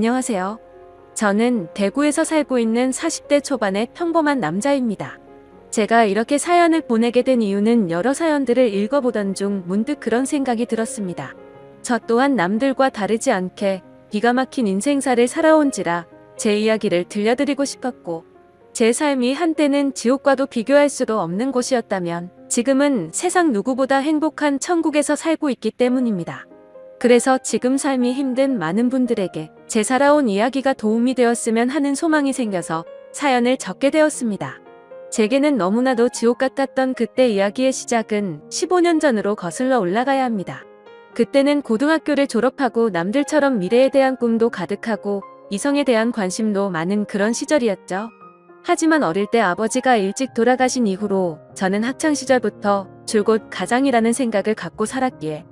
안녕하세요. 저는 대구에서 살고 있는 40대 초반의 평범한 남자입니다. 제가 이렇게 사연을 보내게 된 이유는 여러 사연들을 읽어보던 중 문득 그런 생각이 들었습니다. 저 또한 남들과 다르지 않게 기가 막힌 인생사를 살아온지라 제 이야기를 들려드리고 싶었고, 제 삶이 한때는 지옥과도 비교할 수도 없는 곳이었다면 지금은 세상 누구보다 행복한 천국에서 살고 있기 때문입니다. 그래서 지금 삶이 힘든 많은 분들에게 제 살아온 이야기가 도움이 되었으면 하는 소망이 생겨서 사연을 적게 되었습니다. 제게는 너무나도 지옥 같았던 그때 이야기의 시작은 15년 전으로 거슬러 올라가야 합니다. 그때는 고등학교를 졸업하고 남들처럼 미래에 대한 꿈도 가득하고 이성에 대한 관심도 많은 그런 시절이었죠. 하지만 어릴 때 아버지가 일찍 돌아가신 이후로 저는 학창시절부터 줄곧 가장이라는 생각을 갖고 살았기에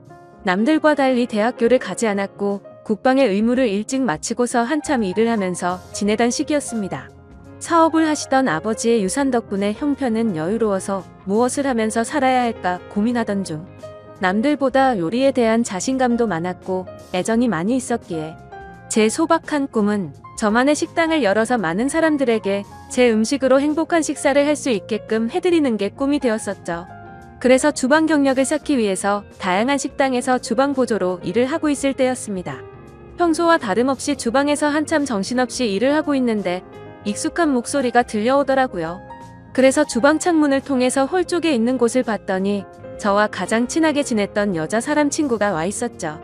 남들과 달리 대학교를 가지 않았고 국방의 의무를 일찍 마치고서 한참 일을 하면서 지내던 시기였습니다. 사업을 하시던 아버지의 유산 덕분에 형편은 여유로워서 무엇을 하면서 살아야 할까 고민하던 중 남들보다 요리에 대한 자신감도 많았고 애정이 많이 있었기에 제 소박한 꿈은 저만의 식당을 열어서 많은 사람들에게 제 음식으로 행복한 식사를 할 수 있게끔 해드리는 게 꿈이 되었었죠. 그래서 주방 경력을 쌓기 위해서 다양한 식당에서 주방 보조로 일을 하고 있을 때였습니다. 평소와 다름없이 주방에서 한참 정신없이 일을 하고 있는데 익숙한 목소리가 들려오더라고요. 그래서 주방 창문을 통해서 홀 쪽에 있는 곳을 봤더니 저와 가장 친하게 지냈던 여자 사람 친구가 와 있었죠.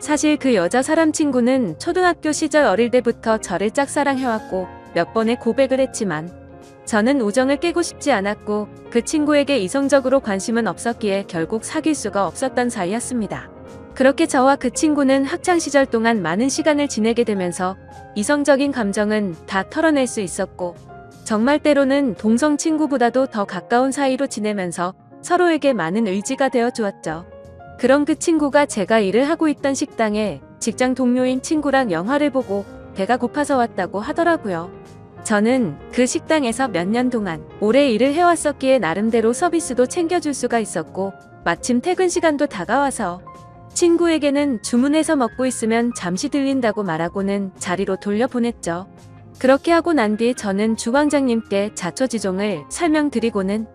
사실 그 여자 사람 친구는 초등학교 시절 어릴 때부터 저를 짝사랑해왔고 몇 번의 고백을 했지만 저는 우정을 깨고 싶지 않았고 그 친구에게 이성적으로 관심은 없었기에 결국 사귈 수가 없었던 사이였습니다. 그렇게 저와 그 친구는 학창시절 동안 많은 시간을 지내게 되면서 이성적인 감정은 다 털어낼 수 있었고 정말 때로는 동성 친구보다도 더 가까운 사이로 지내면서 서로에게 많은 의지가 되어 주었죠. 그런 그 친구가 제가 일을 하고 있던 식당에 직장 동료인 친구랑 영화를 보고 배가 고파서 왔다고 하더라고요. 저는 그 식당에서 몇 년 동안 오래 일을 해왔었기에 나름대로 서비스도 챙겨줄 수가 있었고 마침 퇴근 시간도 다가와서 친구에게는 주문해서 먹고 있으면 잠시 들린다고 말하고는 자리로 돌려보냈죠. 그렇게 하고 난 뒤 저는 주방장님께 자초지종을 설명드리고는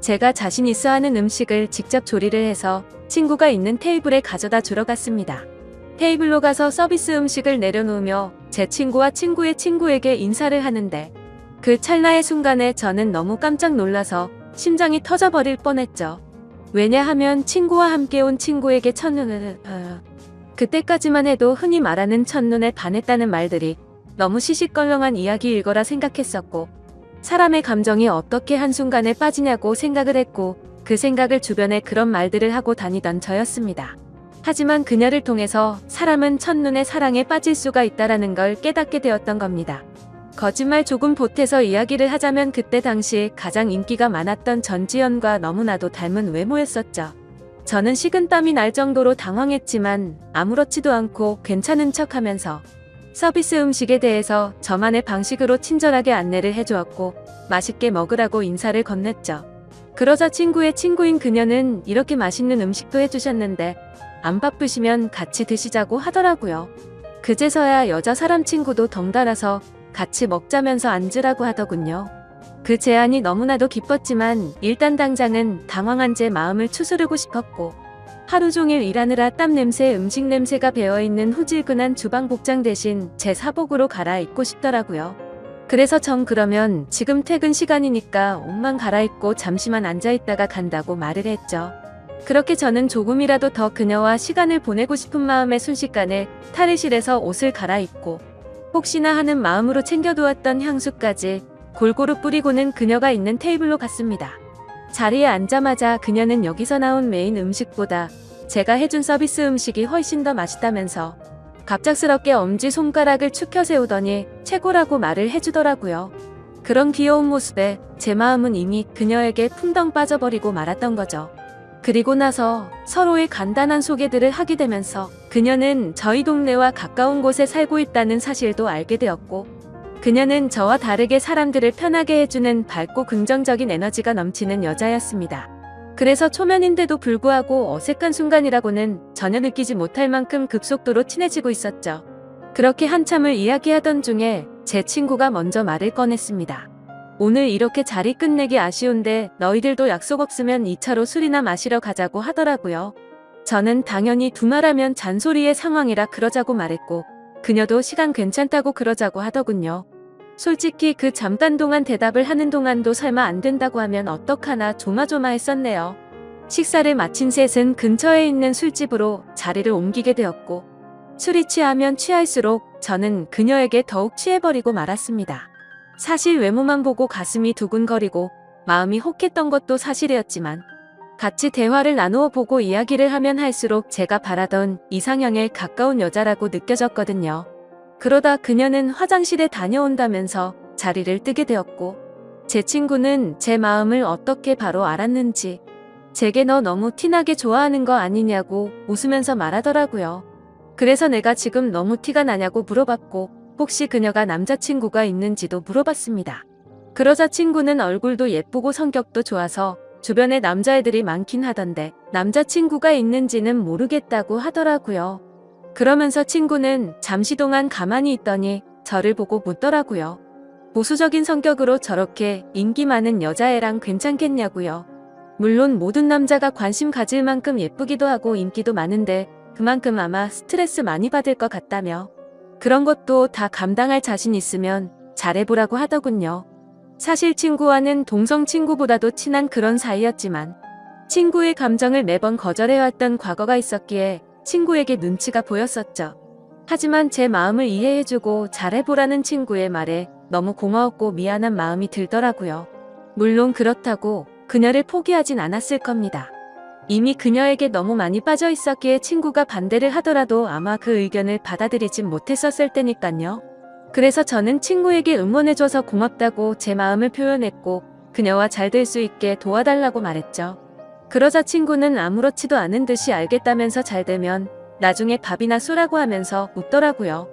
제가 자신 있어 하는 음식을 직접 조리를 해서 친구가 있는 테이블에 가져다 주러 갔습니다. 테이블로 가서 서비스 음식을 내려놓으며 제 친구와 친구의 친구에게 인사를 하는데 그 찰나의 순간에 저는 너무 깜짝 놀라서 심장이 터져버릴 뻔했죠. 왜냐하면 친구와 함께 온 친구에게 첫눈을 그때까지만 해도 흔히 말하는 첫눈에 반했다는 말들이 너무 시시껄렁한 이야기일 거라 생각했었고 사람의 감정이 어떻게 한순간에 빠지냐고 생각을 했고 그 생각을 주변에 그런 말들을 하고 다니던 저였습니다. 하지만 그녀를 통해서 사람은 첫눈에 사랑에 빠질 수가 있다라는 걸 깨닫게 되었던 겁니다. 거짓말 조금 보태서 이야기를 하자면 그때 당시 가장 인기가 많았던 전지현과 너무나도 닮은 외모였었죠. 저는 식은땀이 날 정도로 당황했지만 아무렇지도 않고 괜찮은 척하면서 서비스 음식에 대해서 저만의 방식으로 친절하게 안내를 해주었고 맛있게 먹으라고 인사를 건넸죠. 그러자 친구의 친구인 그녀는 이렇게 맛있는 음식도 해주셨는데 안 바쁘시면 같이 드시자고 하더라고요. 그제서야 여자 사람 친구도 덩달아서 같이 먹자면서 앉으라고 하더군요. 그 제안이 너무나도 기뻤지만 일단 당장은 당황한 제 마음을 추스르고 싶었고 하루 종일 일하느라 땀 냄새, 음식 냄새가 배어있는 후질근한 주방 복장 대신 제 사복으로 갈아입고 싶더라고요. 그래서 전 그러면 지금 퇴근 시간이니까 옷만 갈아입고 잠시만 앉아있다가 간다고 말을 했죠. 그렇게 저는 조금이라도 더 그녀와 시간을 보내고 싶은 마음에 순식간에 탈의실에서 옷을 갈아입고 혹시나 하는 마음으로 챙겨두었던 향수까지 골고루 뿌리고는 그녀가 있는 테이블로 갔습니다. 자리에 앉자마자 그녀는 여기서 나온 메인 음식보다 제가 해준 서비스 음식이 훨씬 더 맛있다면서 갑작스럽게 엄지손가락을 축혀 세우더니 최고라고 말을 해주더라고요. 그런 귀여운 모습에 제 마음은 이미 그녀에게 풍덩 빠져버리고 말았던 거죠. 그리고 나서 서로의 간단한 소개들을 하게 되면서 그녀는 저희 동네와 가까운 곳에 살고 있다는 사실도 알게 되었고 그녀는 저와 다르게 사람들을 편하게 해주는 밝고 긍정적인 에너지가 넘치는 여자였습니다. 그래서 초면인데도 불구하고 어색한 순간이라고는 전혀 느끼지 못할 만큼 급속도로 친해지고 있었죠. 그렇게 한참을 이야기하던 중에 제 친구가 먼저 말을 꺼냈습니다. 오늘 이렇게 자리 끝내기 아쉬운데 너희들도 약속 없으면 2차로 술이나 마시러 가자고 하더라고요. 저는 당연히 두말하면 잔소리의 상황이라 그러자고 말했고 그녀도 시간 괜찮다고 그러자고 하더군요. 솔직히 그 잠깐 동안 대답을 하는 동안도 설마 안 된다고 하면 어떡하나 조마조마했었네요. 식사를 마친 셋은 근처에 있는 술집으로 자리를 옮기게 되었고 술이 취하면 취할수록 저는 그녀에게 더욱 취해버리고 말았습니다. 사실 외모만 보고 가슴이 두근거리고 마음이 혹했던 것도 사실이었지만 같이 대화를 나누어 보고 이야기를 하면 할수록 제가 바라던 이상형에 가까운 여자라고 느껴졌거든요. 그러다 그녀는 화장실에 다녀온다면서 자리를 뜨게 되었고 제 친구는 제 마음을 어떻게 바로 알았는지 제게 너 너무 티나게 좋아하는 거 아니냐고 웃으면서 말하더라고요. 그래서 내가 지금 너무 티가 나냐고 물어봤고 혹시 그녀가 남자친구가 있는지도 물어봤습니다. 그러자 친구는 얼굴도 예쁘고 성격도 좋아서 주변에 남자애들이 많긴 하던데 남자친구가 있는지는 모르겠다고 하더라고요. 그러면서 친구는 잠시 동안 가만히 있더니 저를 보고 묻더라고요. 보수적인 성격으로 저렇게 인기 많은 여자애랑 괜찮겠냐고요. 물론 모든 남자가 관심 가질 만큼 예쁘기도 하고 인기도 많은데 그만큼 아마 스트레스 많이 받을 것 같다며 그런 것도 다 감당할 자신 있으면 잘해보라고 하더군요. 사실 친구와는 동성 친구보다도 친한 그런 사이였지만 친구의 감정을 매번 거절해왔던 과거가 있었기에 친구에게 눈치가 보였었죠. 하지만 제 마음을 이해해주고 잘해보라는 친구의 말에 너무 고마웠고 미안한 마음이 들더라고요. 물론 그렇다고 그녀를 포기하진 않았을 겁니다. 이미 그녀에게 너무 많이 빠져 있었기에 친구가 반대를 하더라도 아마 그 의견을 받아들이진 못했었을 테니까요. 그래서 저는 친구에게 응원해줘서 고맙다고 제 마음을 표현했고 그녀와 잘 될 수 있게 도와달라고 말했죠. 그러자 친구는 아무렇지도 않은 듯이 알겠다면서 잘 되면 나중에 밥이나 쏘라고 하면서 웃더라고요.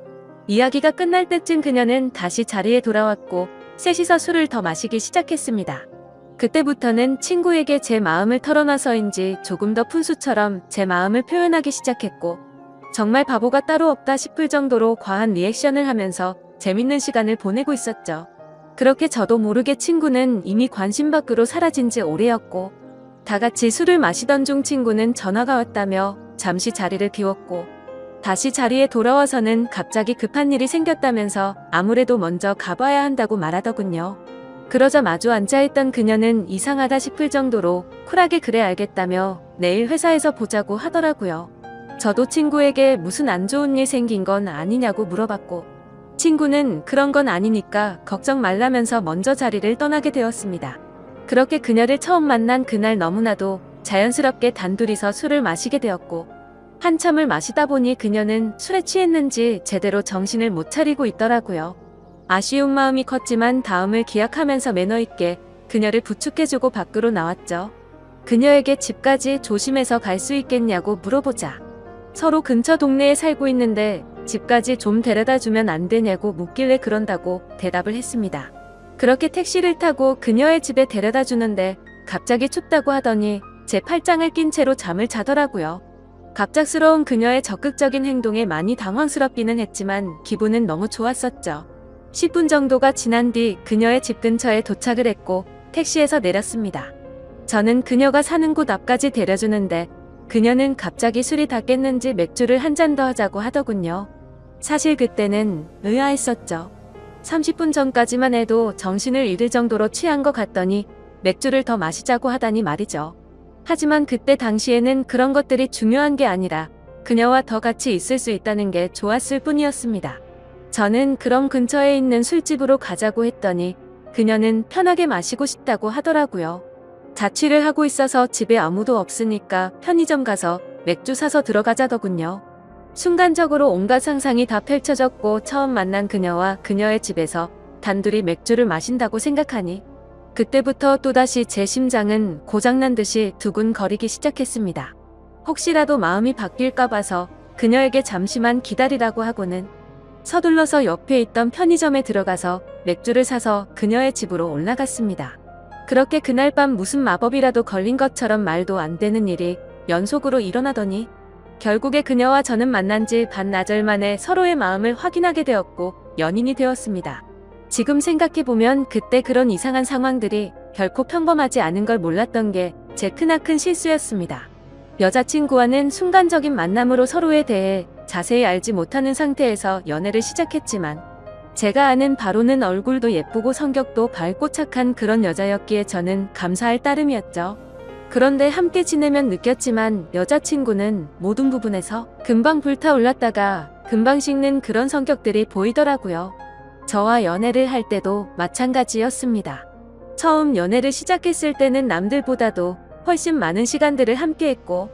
이야기가 끝날 때쯤 그녀는 다시 자리에 돌아왔고 셋이서 술을 더 마시기 시작했습니다. 그때부터는 친구에게 제 마음을 털어놔서인지 조금 더 푼수처럼 제 마음을 표현하기 시작했고 정말 바보가 따로 없다 싶을 정도로 과한 리액션을 하면서 재밌는 시간을 보내고 있었죠. 그렇게 저도 모르게 친구는 이미 관심 밖으로 사라진 지 오래였고 다 같이 술을 마시던 중 친구는 전화가 왔다며 잠시 자리를 비웠고 다시 자리에 돌아와서는 갑자기 급한 일이 생겼다면서 아무래도 먼저 가봐야 한다고 말하더군요. 그러자 마주 앉아있던 그녀는 이상하다 싶을 정도로 쿨하게 그래 알겠다며 내일 회사에서 보자고 하더라고요. 저도 친구에게 무슨 안 좋은 일 생긴 건 아니냐고 물어봤고 친구는 그런 건 아니니까 걱정 말라면서 먼저 자리를 떠나게 되었습니다. 그렇게 그녀를 처음 만난 그날 너무나도 자연스럽게 단둘이서 술을 마시게 되었고 한참을 마시다 보니 그녀는 술에 취했는지 제대로 정신을 못 차리고 있더라고요. 아쉬운 마음이 컸지만 다음을 기약하면서 매너 있게 그녀를 부축해주고 밖으로 나왔죠. 그녀에게 집까지 조심해서 갈 수 있겠냐고 물어보자 서로 근처 동네에 살고 있는데 집까지 좀 데려다 주면 안 되냐고 묻길래 그런다고 대답을 했습니다. 그렇게 택시를 타고 그녀의 집에 데려다 주는데 갑자기 춥다고 하더니 제 팔짱을 낀 채로 잠을 자더라고요. 갑작스러운 그녀의 적극적인 행동에 많이 당황스럽기는 했지만 기분은 너무 좋았었죠. 10분 정도가 지난 뒤 그녀의 집 근처에 도착을 했고 택시에서 내렸습니다. 저는 그녀가 사는 곳 앞까지 데려주는데 그녀는 갑자기 술이 다 깼는지 맥주를 한 잔 더 하자고 하더군요. 사실 그때는 의아했었죠. 30분 전까지만 해도 정신을 잃을 정도로 취한 것 같더니 맥주를 더 마시자고 하다니 말이죠. 하지만 그때 당시에는 그런 것들이 중요한 게 아니라 그녀와 더 같이 있을 수 있다는 게 좋았을 뿐이었습니다. 저는 그럼 근처에 있는 술집으로 가자고 했더니 그녀는 편하게 마시고 싶다고 하더라고요. 자취를 하고 있어서 집에 아무도 없으니까 편의점 가서 맥주 사서 들어가자더군요. 순간적으로 온갖 상상이 다 펼쳐졌고 처음 만난 그녀와 그녀의 집에서 단둘이 맥주를 마신다고 생각하니 그때부터 또다시 제 심장은 고장난 듯이 두근거리기 시작했습니다. 혹시라도 마음이 바뀔까 봐서 그녀에게 잠시만 기다리라고 하고는 서둘러서 옆에 있던 편의점에 들어가서 맥주를 사서 그녀의 집으로 올라갔습니다. 그렇게 그날 밤 무슨 마법이라도 걸린 것처럼 말도 안 되는 일이 연속으로 일어나더니 결국에 그녀와 저는 만난 지 반나절 만에 서로의 마음을 확인하게 되었고 연인이 되었습니다. 지금 생각해보면 그때 그런 이상한 상황들이 결코 평범하지 않은 걸 몰랐던 게 제 크나큰 실수였습니다. 여자친구와는 순간적인 만남으로 서로에 대해 자세히 알지 못하는 상태에서 연애를 시작했지만 제가 아는 바로는 얼굴도 예쁘고 성격도 밝고 착한 그런 여자였기에 저는 감사할 따름이었죠. 그런데 함께 지내면 느꼈지만 여자친구는 모든 부분에서 금방 불타올랐다가 금방 식는 그런 성격들이 보이더라고요. 저와 연애를 할 때도 마찬가지였습니다. 처음 연애를 시작했을 때는 남들보다도 훨씬 많은 시간들을 함께했고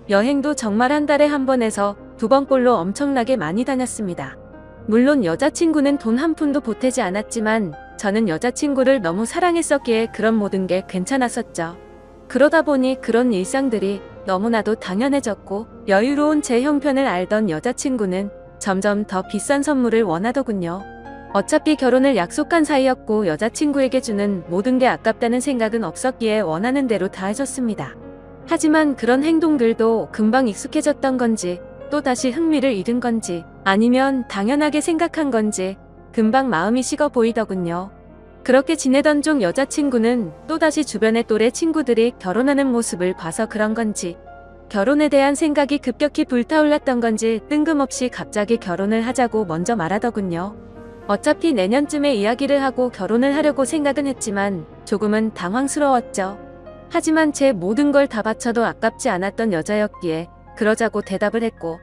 여행도 정말 한 달에 한 번에서 2번꼴로 엄청나게 많이 다녔습니다. 물론 여자친구는 돈 한 푼도 보태지 않았지만 저는 여자친구를 너무 사랑했었기에 그런 모든 게 괜찮았었죠. 그러다 보니 그런 일상들이 너무나도 당연해졌고 여유로운 제 형편을 알던 여자친구는 점점 더 비싼 선물을 원하더군요. 어차피 결혼을 약속한 사이였고 여자친구에게 주는 모든 게 아깝다는 생각은 없었기에 원하는 대로 다 해줬습니다. 하지만 그런 행동들도 금방 익숙해졌던 건지 또다시 흥미를 잃은 건지 아니면 당연하게 생각한 건지 금방 마음이 식어 보이더군요. 그렇게 지내던 중 여자친구는 또다시 주변의 또래 친구들이 결혼하는 모습을 봐서 그런 건지 결혼에 대한 생각이 급격히 불타올랐던 건지 뜬금없이 갑자기 결혼을 하자고 먼저 말하더군요. 어차피 내년쯤에 이야기를 하고 결혼을 하려고 생각은 했지만 조금은 당황스러웠죠. 하지만 제 모든 걸 다 바쳐도 아깝지 않았던 여자였기에 그러자고 대답을 했고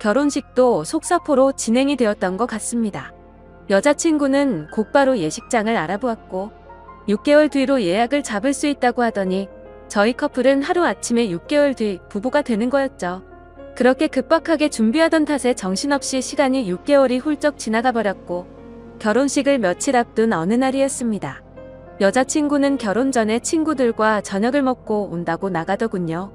결혼식도 속사포로 진행이 되었던 것 같습니다. 여자친구는 곧바로 예식장을 알아보았고 6개월 뒤로 예약을 잡을 수 있다고 하더니 저희 커플은 하루아침에 6개월 뒤 부부가 되는 거였죠. 그렇게 급박하게 준비하던 탓에 정신없이 시간이 6개월이 훌쩍 지나가 버렸고 결혼식을 며칠 앞둔 어느 날이었습니다. 여자친구는 결혼 전에 친구들과 저녁을 먹고 온다고 나가더군요.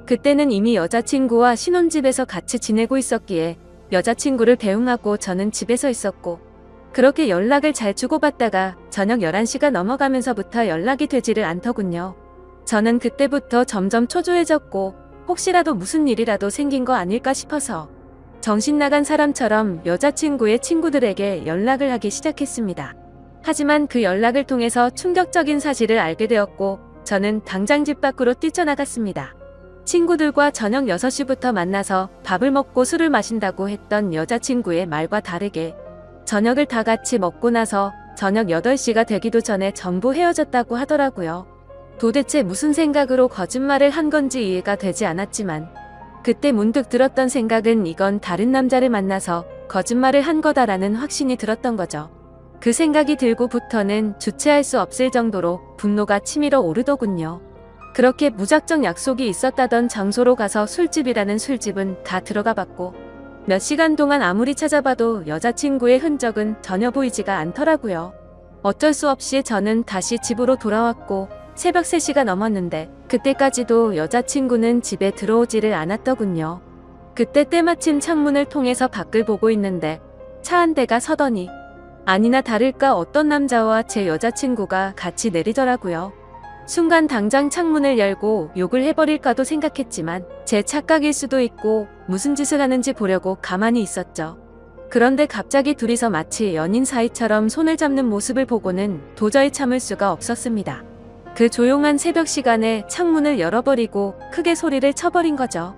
그때는 이미 여자친구와 신혼집에서 같이 지내고 있었기에 여자친구를 배웅하고 저는 집에서 있었고 그렇게 연락을 잘 주고받다가 저녁 11시가 넘어가면서부터 연락이 되지를 않더군요. 저는 그때부터 점점 초조해졌고 혹시라도 무슨 일이라도 생긴 거 아닐까 싶어서 정신 나간 사람처럼 여자친구의 친구들에게 연락을 하기 시작했습니다. 하지만 그 연락을 통해서 충격적인 사실을 알게 되었고 저는 당장 집 밖으로 뛰쳐나갔습니다. 친구들과 저녁 6시부터 만나서 밥을 먹고 술을 마신다고 했던 여자친구의 말과 다르게 저녁을 다 같이 먹고 나서 저녁 8시가 되기도 전에 전부 헤어졌다고 하더라고요. 도대체 무슨 생각으로 거짓말을 한 건지 이해가 되지 않았지만 그때 문득 들었던 생각은 이건 다른 남자를 만나서 거짓말을 한 거다라는 확신이 들었던 거죠. 그 생각이 들고부터는 주체할 수 없을 정도로 분노가 치밀어 오르더군요. 그렇게 무작정 약속이 있었다던 장소로 가서 술집이라는 술집은 다 들어가 봤고 몇 시간 동안 아무리 찾아봐도 여자친구의 흔적은 전혀 보이지가 않더라고요. 어쩔 수 없이 저는 다시 집으로 돌아왔고 새벽 3시가 넘었는데 그때까지도 여자친구는 집에 들어오지를 않았더군요. 그때 때마침 창문을 통해서 밖을 보고 있는데 차 한 대가 서더니 아니나 다를까 어떤 남자와 제 여자친구가 같이 내리더라고요. 순간 당장 창문을 열고 욕을 해버릴까도 생각했지만 제 착각일 수도 있고 무슨 짓을 하는지 보려고 가만히 있었죠. 그런데 갑자기 둘이서 마치 연인 사이처럼 손을 잡는 모습을 보고는 도저히 참을 수가 없었습니다. 그 조용한 새벽 시간에 창문을 열어버리고 크게 소리를 쳐버린 거죠.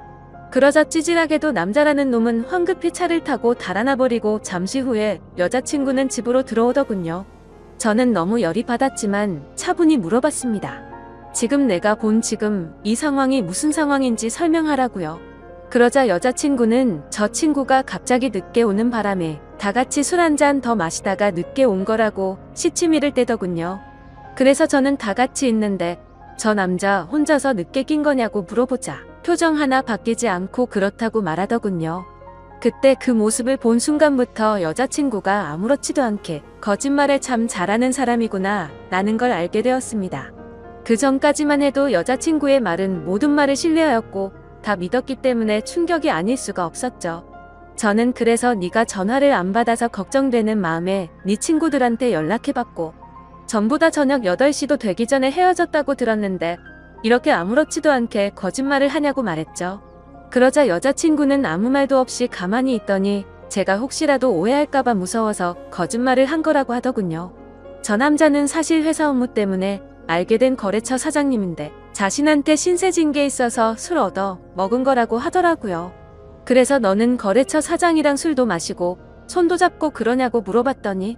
그러자 찌질하게도 남자라는 놈은 황급히 차를 타고 달아나버리고 잠시 후에 여자친구는 집으로 들어오더군요. 저는 너무 열이 받았지만 차분히 물어봤습니다. 지금 내가 본 이 상황이 무슨 상황인지 설명하라고요. 그러자 여자친구는 저 친구가 갑자기 늦게 오는 바람에 다 같이 술 한 잔 더 마시다가 늦게 온 거라고 시치미를 떼더군요. 그래서 저는 다 같이 있는데 저 남자 혼자서 늦게 낀 거냐고 물어보자 표정 하나 바뀌지 않고 그렇다고 말하더군요. 그때 그 모습을 본 순간부터 여자친구가 아무렇지도 않게 거짓말을 참 잘하는 사람이구나 라는 걸 알게 되었습니다. 그 전까지만 해도 여자친구의 말은 모든 말을 신뢰하였고 다 믿었기 때문에 충격이 아닐 수가 없었죠. 저는 그래서 네가 전화를 안 받아서 걱정되는 마음에 네 친구들한테 연락해봤고 전부 다 저녁 8시도 되기 전에 헤어졌다고 들었는데 이렇게 아무렇지도 않게 거짓말을 하냐고 말했죠. 그러자 여자친구는 아무 말도 없이 가만히 있더니 제가 혹시라도 오해할까봐 무서워서 거짓말을 한 거라고 하더군요. 저 남자는 사실 회사 업무 때문에 알게 된 거래처 사장님인데 자신한테 신세 진 게 있어서 술 얻어 먹은 거라고 하더라고요. 그래서 너는 거래처 사장이랑 술도 마시고 손도 잡고 그러냐고 물어봤더니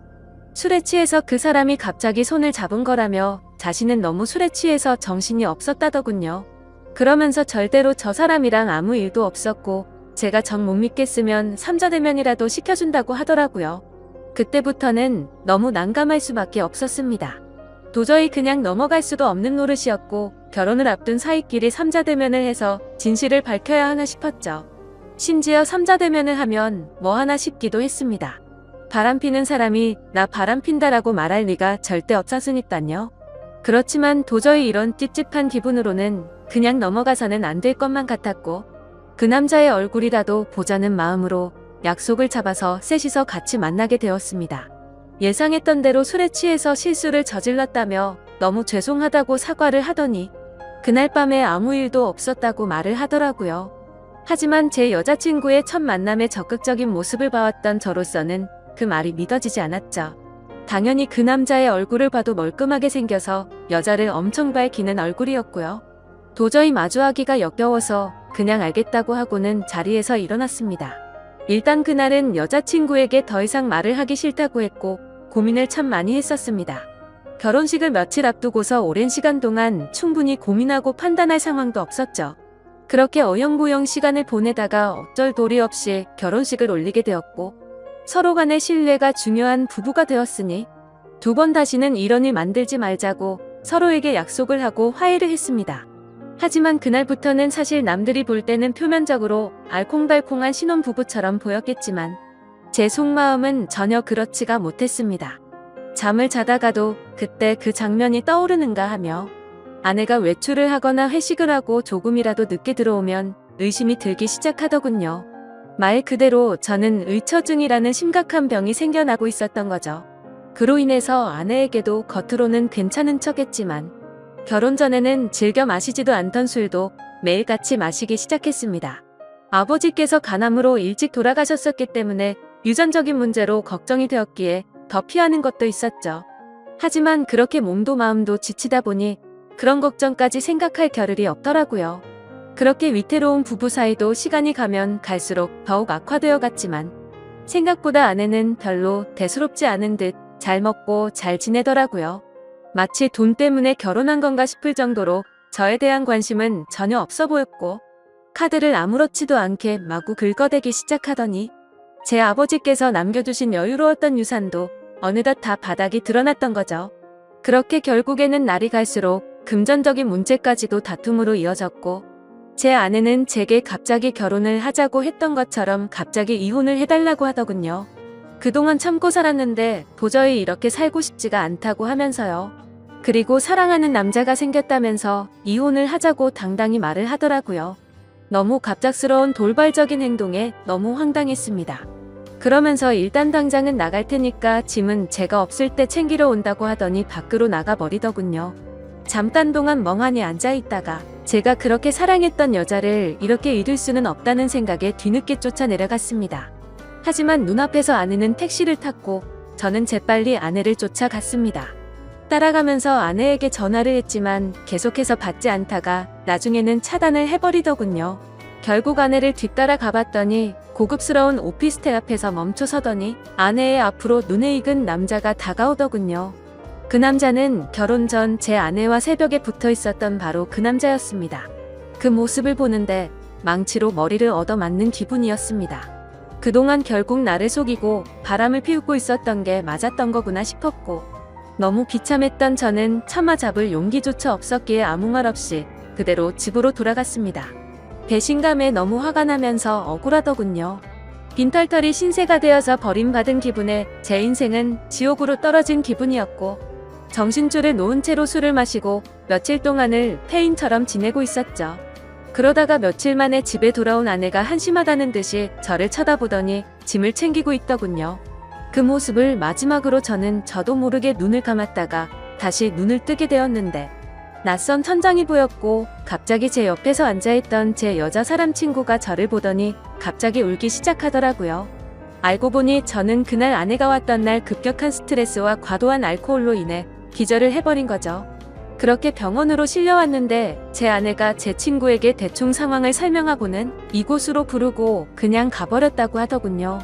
술에 취해서 그 사람이 갑자기 손을 잡은 거라며 자신은 너무 술에 취해서 정신이 없었다더군요. 그러면서 절대로 저 사람이랑 아무 일도 없었고 제가 정 못 믿겠으면 삼자대면이라도 시켜준다고 하더라고요. 그때부터는 너무 난감할 수밖에 없었습니다. 도저히 그냥 넘어갈 수도 없는 노릇이었고 결혼을 앞둔 사이끼리 삼자대면을 해서 진실을 밝혀야 하나 싶었죠. 심지어 삼자대면을 하면 뭐 하나 싶기도 했습니다. 바람피는 사람이 나 바람핀다라고 말할 리가 절대 없었으니까요. 그렇지만 도저히 이런 찝찝한 기분으로는 그냥 넘어가서는 안 될 것만 같았고 그 남자의 얼굴이라도 보자는 마음으로 약속을 잡아서 셋이서 같이 만나게 되었습니다. 예상했던 대로 술에 취해서 실수를 저질렀다며 너무 죄송하다고 사과를 하더니 그날 밤에 아무 일도 없었다고 말을 하더라고요. 하지만 제 여자친구의 첫 만남에 적극적인 모습을 봐왔던 저로서는 그 말이 믿어지지 않았죠. 당연히 그 남자의 얼굴을 봐도 멀끔하게 생겨서 여자를 엄청 밝히는 얼굴이었고요. 도저히 마주하기가 역겨워서 그냥 알겠다고 하고는 자리에서 일어났습니다. 일단 그날은 여자친구에게 더 이상 말을 하기 싫다고 했고 고민을 참 많이 했었습니다. 결혼식을 며칠 앞두고서 오랜 시간 동안 충분히 고민하고 판단할 상황도 없었죠. 그렇게 어영부영 시간을 보내다가 어쩔 도리 없이 결혼식을 올리게 되었고 서로 간의 신뢰가 중요한 부부가 되었으니 두 번 다시는 이런 일 만들지 말자고 서로에게 약속을 하고 화해를 했습니다. 하지만 그날부터는 사실 남들이 볼 때는 표면적으로 알콩달콩한 신혼부부처럼 보였겠지만 제 속마음은 전혀 그렇지가 못했습니다. 잠을 자다가도 그때 그 장면이 떠오르는가 하며 아내가 외출을 하거나 회식을 하고 조금이라도 늦게 들어오면 의심이 들기 시작하더군요. 말 그대로 저는 의처증이라는 심각한 병이 생겨나고 있었던 거죠. 그로 인해서 아내에게도 겉으로는 괜찮은 척했지만 결혼 전에는 즐겨 마시지도 않던 술도 매일같이 마시기 시작했습니다. 아버지께서 간암으로 일찍 돌아가셨었기 때문에 유전적인 문제로 걱정이 되었기에 더 피하는 것도 있었죠. 하지만 그렇게 몸도 마음도 지치다 보니 그런 걱정까지 생각할 겨를이 없더라고요. 그렇게 위태로운 부부 사이도 시간이 가면 갈수록 더욱 악화되어 갔지만 생각보다 아내는 별로 대수롭지 않은 듯 잘 먹고 잘 지내더라고요. 마치 돈 때문에 결혼한 건가 싶을 정도로 저에 대한 관심은 전혀 없어 보였고 카드를 아무렇지도 않게 마구 긁어대기 시작하더니 제 아버지께서 남겨주신 여유로웠던 유산도 어느덧 다 바닥이 드러났던 거죠. 그렇게 결국에는 날이 갈수록 금전적인 문제까지도 다툼으로 이어졌고 제 아내는 제게 갑자기 결혼을 하자고 했던 것처럼 갑자기 이혼을 해달라고 하더군요. 그동안 참고 살았는데 도저히 이렇게 살고 싶지가 않다고 하면서요. 그리고 사랑하는 남자가 생겼다면서 이혼을 하자고 당당히 말을 하더라고요. 너무 갑작스러운 돌발적인 행동에 너무 황당했습니다. 그러면서 일단 당장은 나갈 테니까 짐은 제가 없을 때 챙기러 온다고 하더니 밖으로 나가버리더군요. 잠깐 동안 멍하니 앉아있다가 제가 그렇게 사랑했던 여자를 이렇게 잃을 수는 없다는 생각에 뒤늦게 쫓아 내려갔습니다. 하지만 눈앞에서 아내는 택시를 탔고 저는 재빨리 아내를 쫓아갔습니다. 따라가면서 아내에게 전화를 했지만 계속해서 받지 않다가 나중에는 차단을 해버리더군요. 결국 아내를 뒤따라 가봤더니 고급스러운 오피스텔 앞에서 멈춰서더니 아내의 앞으로 눈에 익은 남자가 다가오더군요. 그 남자는 결혼 전 제 아내와 새벽에 붙어 있었던 바로 그 남자였습니다. 그 모습을 보는데 망치로 머리를 얻어맞는 기분이었습니다. 그동안 결국 나를 속이고 바람을 피우고 있었던 게 맞았던 거구나 싶었고 너무 비참했던 저는 참아 잡을 용기조차 없었기에 아무 말 없이 그대로 집으로 돌아갔습니다. 배신감에 너무 화가 나면서 억울하더군요. 빈털털이 신세가 되어서 버림받은 기분에 제 인생은 지옥으로 떨어진 기분이었고 정신줄을 놓은 채로 술을 마시고 며칠 동안을 폐인처럼 지내고 있었죠. 그러다가 며칠 만에 집에 돌아온 아내가 한심하다는 듯이 저를 쳐다보더니 짐을 챙기고 있더군요. 그 모습을 마지막으로 저는 저도 모르게 눈을 감았다가 다시 눈을 뜨게 되었는데 낯선 천장이 보였고 갑자기 제 옆에서 앉아있던 제 여자 사람 친구가 저를 보더니 갑자기 울기 시작하더라고요. 알고 보니 저는 그날 아내가 왔던 날 급격한 스트레스와 과도한 알코올로 인해 기절을 해버린 거죠. 그렇게 병원으로 실려왔는데 제 아내가 제 친구에게 대충 상황을 설명하고는 이곳으로 부르고 그냥 가버렸다고 하더군요.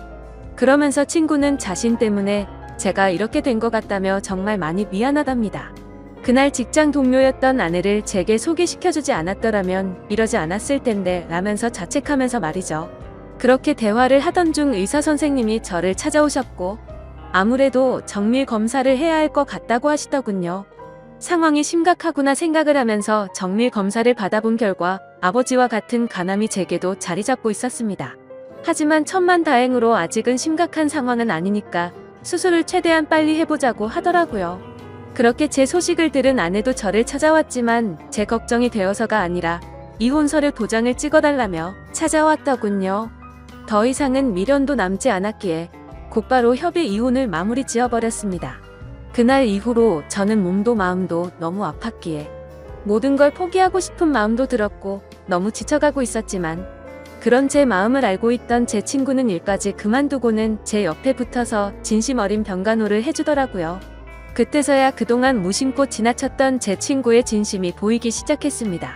그러면서 친구는 자신 때문에 제가 이렇게 된 것 같다며 정말 많이 미안하답니다. 그날 직장 동료였던 아내를 제게 소개시켜주지 않았더라면 이러지 않았을 텐데 라면서 자책하면서 말이죠. 그렇게 대화를 하던 중 의사 선생님이 저를 찾아오셨고 아무래도 정밀 검사를 해야 할 것 같다고 하시더군요. 상황이 심각하구나 생각을 하면서 정밀 검사를 받아본 결과 아버지와 같은 간암이 제게도 자리 잡고 있었습니다. 하지만 천만다행으로 아직은 심각한 상황은 아니니까 수술을 최대한 빨리 해보자고 하더라고요. 그렇게 제 소식을 들은 아내도 저를 찾아왔지만 제 걱정이 되어서가 아니라 이혼서류 도장을 찍어달라며 찾아왔더군요. 더 이상은 미련도 남지 않았기에 곧바로 협의 이혼을 마무리 지어버렸습니다. 그날 이후로 저는 몸도 마음도 너무 아팠기에 모든 걸 포기하고 싶은 마음도 들었고 너무 지쳐가고 있었지만 그런 제 마음을 알고 있던 제 친구는 일까지 그만두고는 제 옆에 붙어서 진심 어린 병간호를 해주더라고요. 그때서야 그동안 무심코 지나쳤던 제 친구의 진심이 보이기 시작했습니다.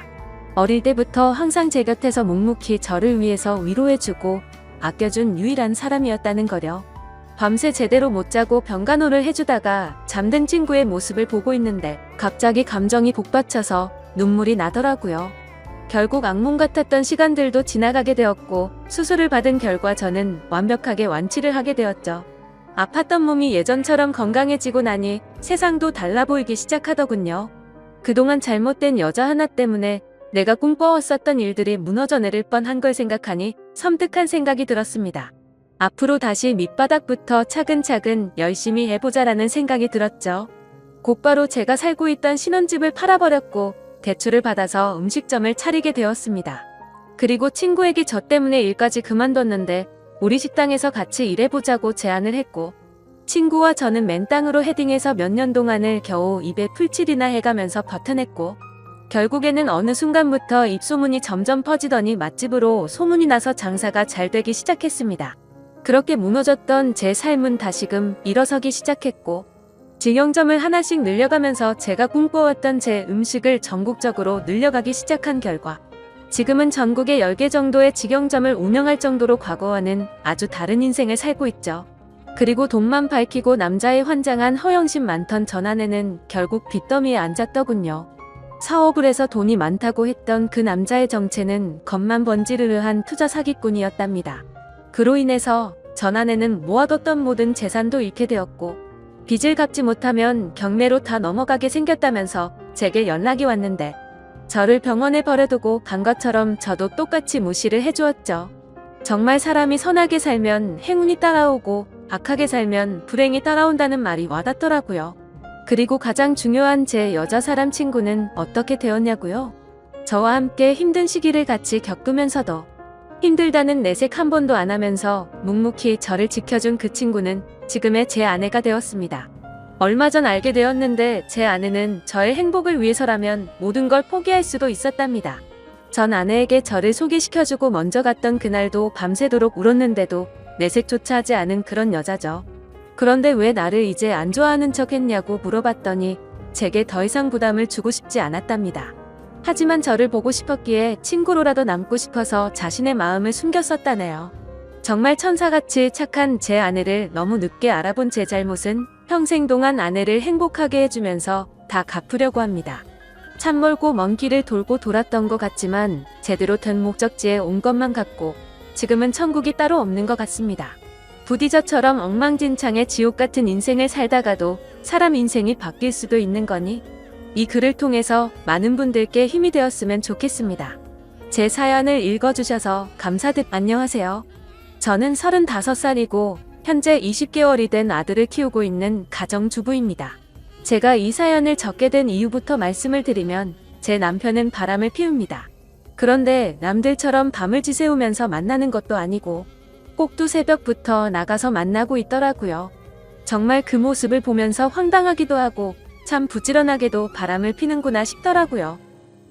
어릴 때부터 항상 제 곁에서 묵묵히 저를 위해서 위로해주고 아껴준 유일한 사람이었다는 거려. 밤새 제대로 못 자고 병간호를 해주다가 잠든 친구의 모습을 보고 있는데 갑자기 감정이 복받쳐서 눈물이 나더라고요. 결국 악몽 같았던 시간들도 지나가게 되었고 수술을 받은 결과 저는 완벽하게 완치를 하게 되었죠. 아팠던 몸이 예전처럼 건강해지고 나니 세상도 달라 보이기 시작하더군요. 그동안 잘못된 여자 하나 때문에 내가 꿈꿔왔었던 일들이 무너져 내릴 뻔한 걸 생각하니 섬뜩한 생각이 들었습니다. 앞으로 다시 밑바닥부터 차근차근 열심히 해보자라는 생각이 들었죠. 곧바로 제가 살고 있던 신혼집을 팔아버렸고 대출을 받아서 음식점을 차리게 되었습니다. 그리고 친구에게 저 때문에 일까지 그만뒀는데 우리 식당에서 같이 일해보자고 제안을 했고 친구와 저는 맨땅으로 헤딩해서 몇 년 동안을 겨우 입에 풀칠이나 해가면서 버텨냈고 결국에는 어느 순간부터 입소문이 점점 퍼지더니 맛집으로 소문이 나서 장사가 잘 되기 시작했습니다. 그렇게 무너졌던 제 삶은 다시금 일어서기 시작했고 직영점을 하나씩 늘려가면서 제가 꿈꿔왔던 제 음식을 전국적으로 늘려가기 시작한 결과 지금은 전국에 10개 정도의 직영점을 운영할 정도로 과거와는 아주 다른 인생을 살고 있죠. 그리고 돈만 밝히고 남자의 환장한 허영심 많던 전 아내는 결국 빚더미에 앉았더군요. 사업을 해서 돈이 많다고 했던 그 남자의 정체는 겉만 번지르르한 투자 사기꾼이었답니다. 그로 인해서 전 아내는 모아뒀던 모든 재산도 잃게 되었고 빚을 갚지 못하면 경매로 다 넘어가게 생겼다면서 제게 연락이 왔는데 저를 병원에 버려두고 간 것처럼 저도 똑같이 무시를 해주었죠. 정말 사람이 선하게 살면 행운이 따라오고 악하게 살면 불행이 따라온다는 말이 와닿더라고요. 그리고 가장 중요한 제 여자 사람 친구는 어떻게 되었냐고요? 저와 함께 힘든 시기를 같이 겪으면서도 힘들다는 내색 한 번도 안 하면서 묵묵히 저를 지켜준 그 친구는 지금의 제 아내가 되었습니다. 얼마 전 알게 되었는데 제 아내는 저의 행복을 위해서라면 모든 걸 포기할 수도 있었답니다. 전 아내에게 저를 소개시켜주고 먼저 갔던 그날도 밤새도록 울었는데도 내색조차 하지 않은 그런 여자죠. 그런데 왜 나를 이제 안 좋아하는 척 했냐고 물어봤더니 제게 더 이상 부담을 주고 싶지 않았답니다. 하지만 저를 보고 싶었기에 친구로라도 남고 싶어서 자신의 마음을 숨겼었다네요. 정말 천사같이 착한 제 아내를 너무 늦게 알아본 제 잘못은 평생 동안 아내를 행복하게 해주면서 다 갚으려고 합니다. 참 멀고 먼 길을 돌고 돌았던 것 같지만 제대로 된 목적지에 온 것만 같고 지금은 천국이 따로 없는 것 같습니다. 부디 저처럼 엉망진창의 지옥 같은 인생을 살다가도 사람 인생이 바뀔 수도 있는 거니 이 글을 통해서 많은 분들께 힘이 되었으면 좋겠습니다. 제 사연을 읽어주셔서 안녕하세요. 저는 35살이고 현재 20개월이 된 아들을 키우고 있는 가정주부입니다. 제가 이 사연을 적게 된 이유부터 말씀을 드리면 제 남편은 바람을 피웁니다. 그런데 남들처럼 밤을 지새우면서 만나는 것도 아니고 꼭두 새벽부터 나가서 만나고 있더라고요. 정말 그 모습을 보면서 황당하기도 하고 참 부지런하게도 바람을 피는구나 싶더라고요.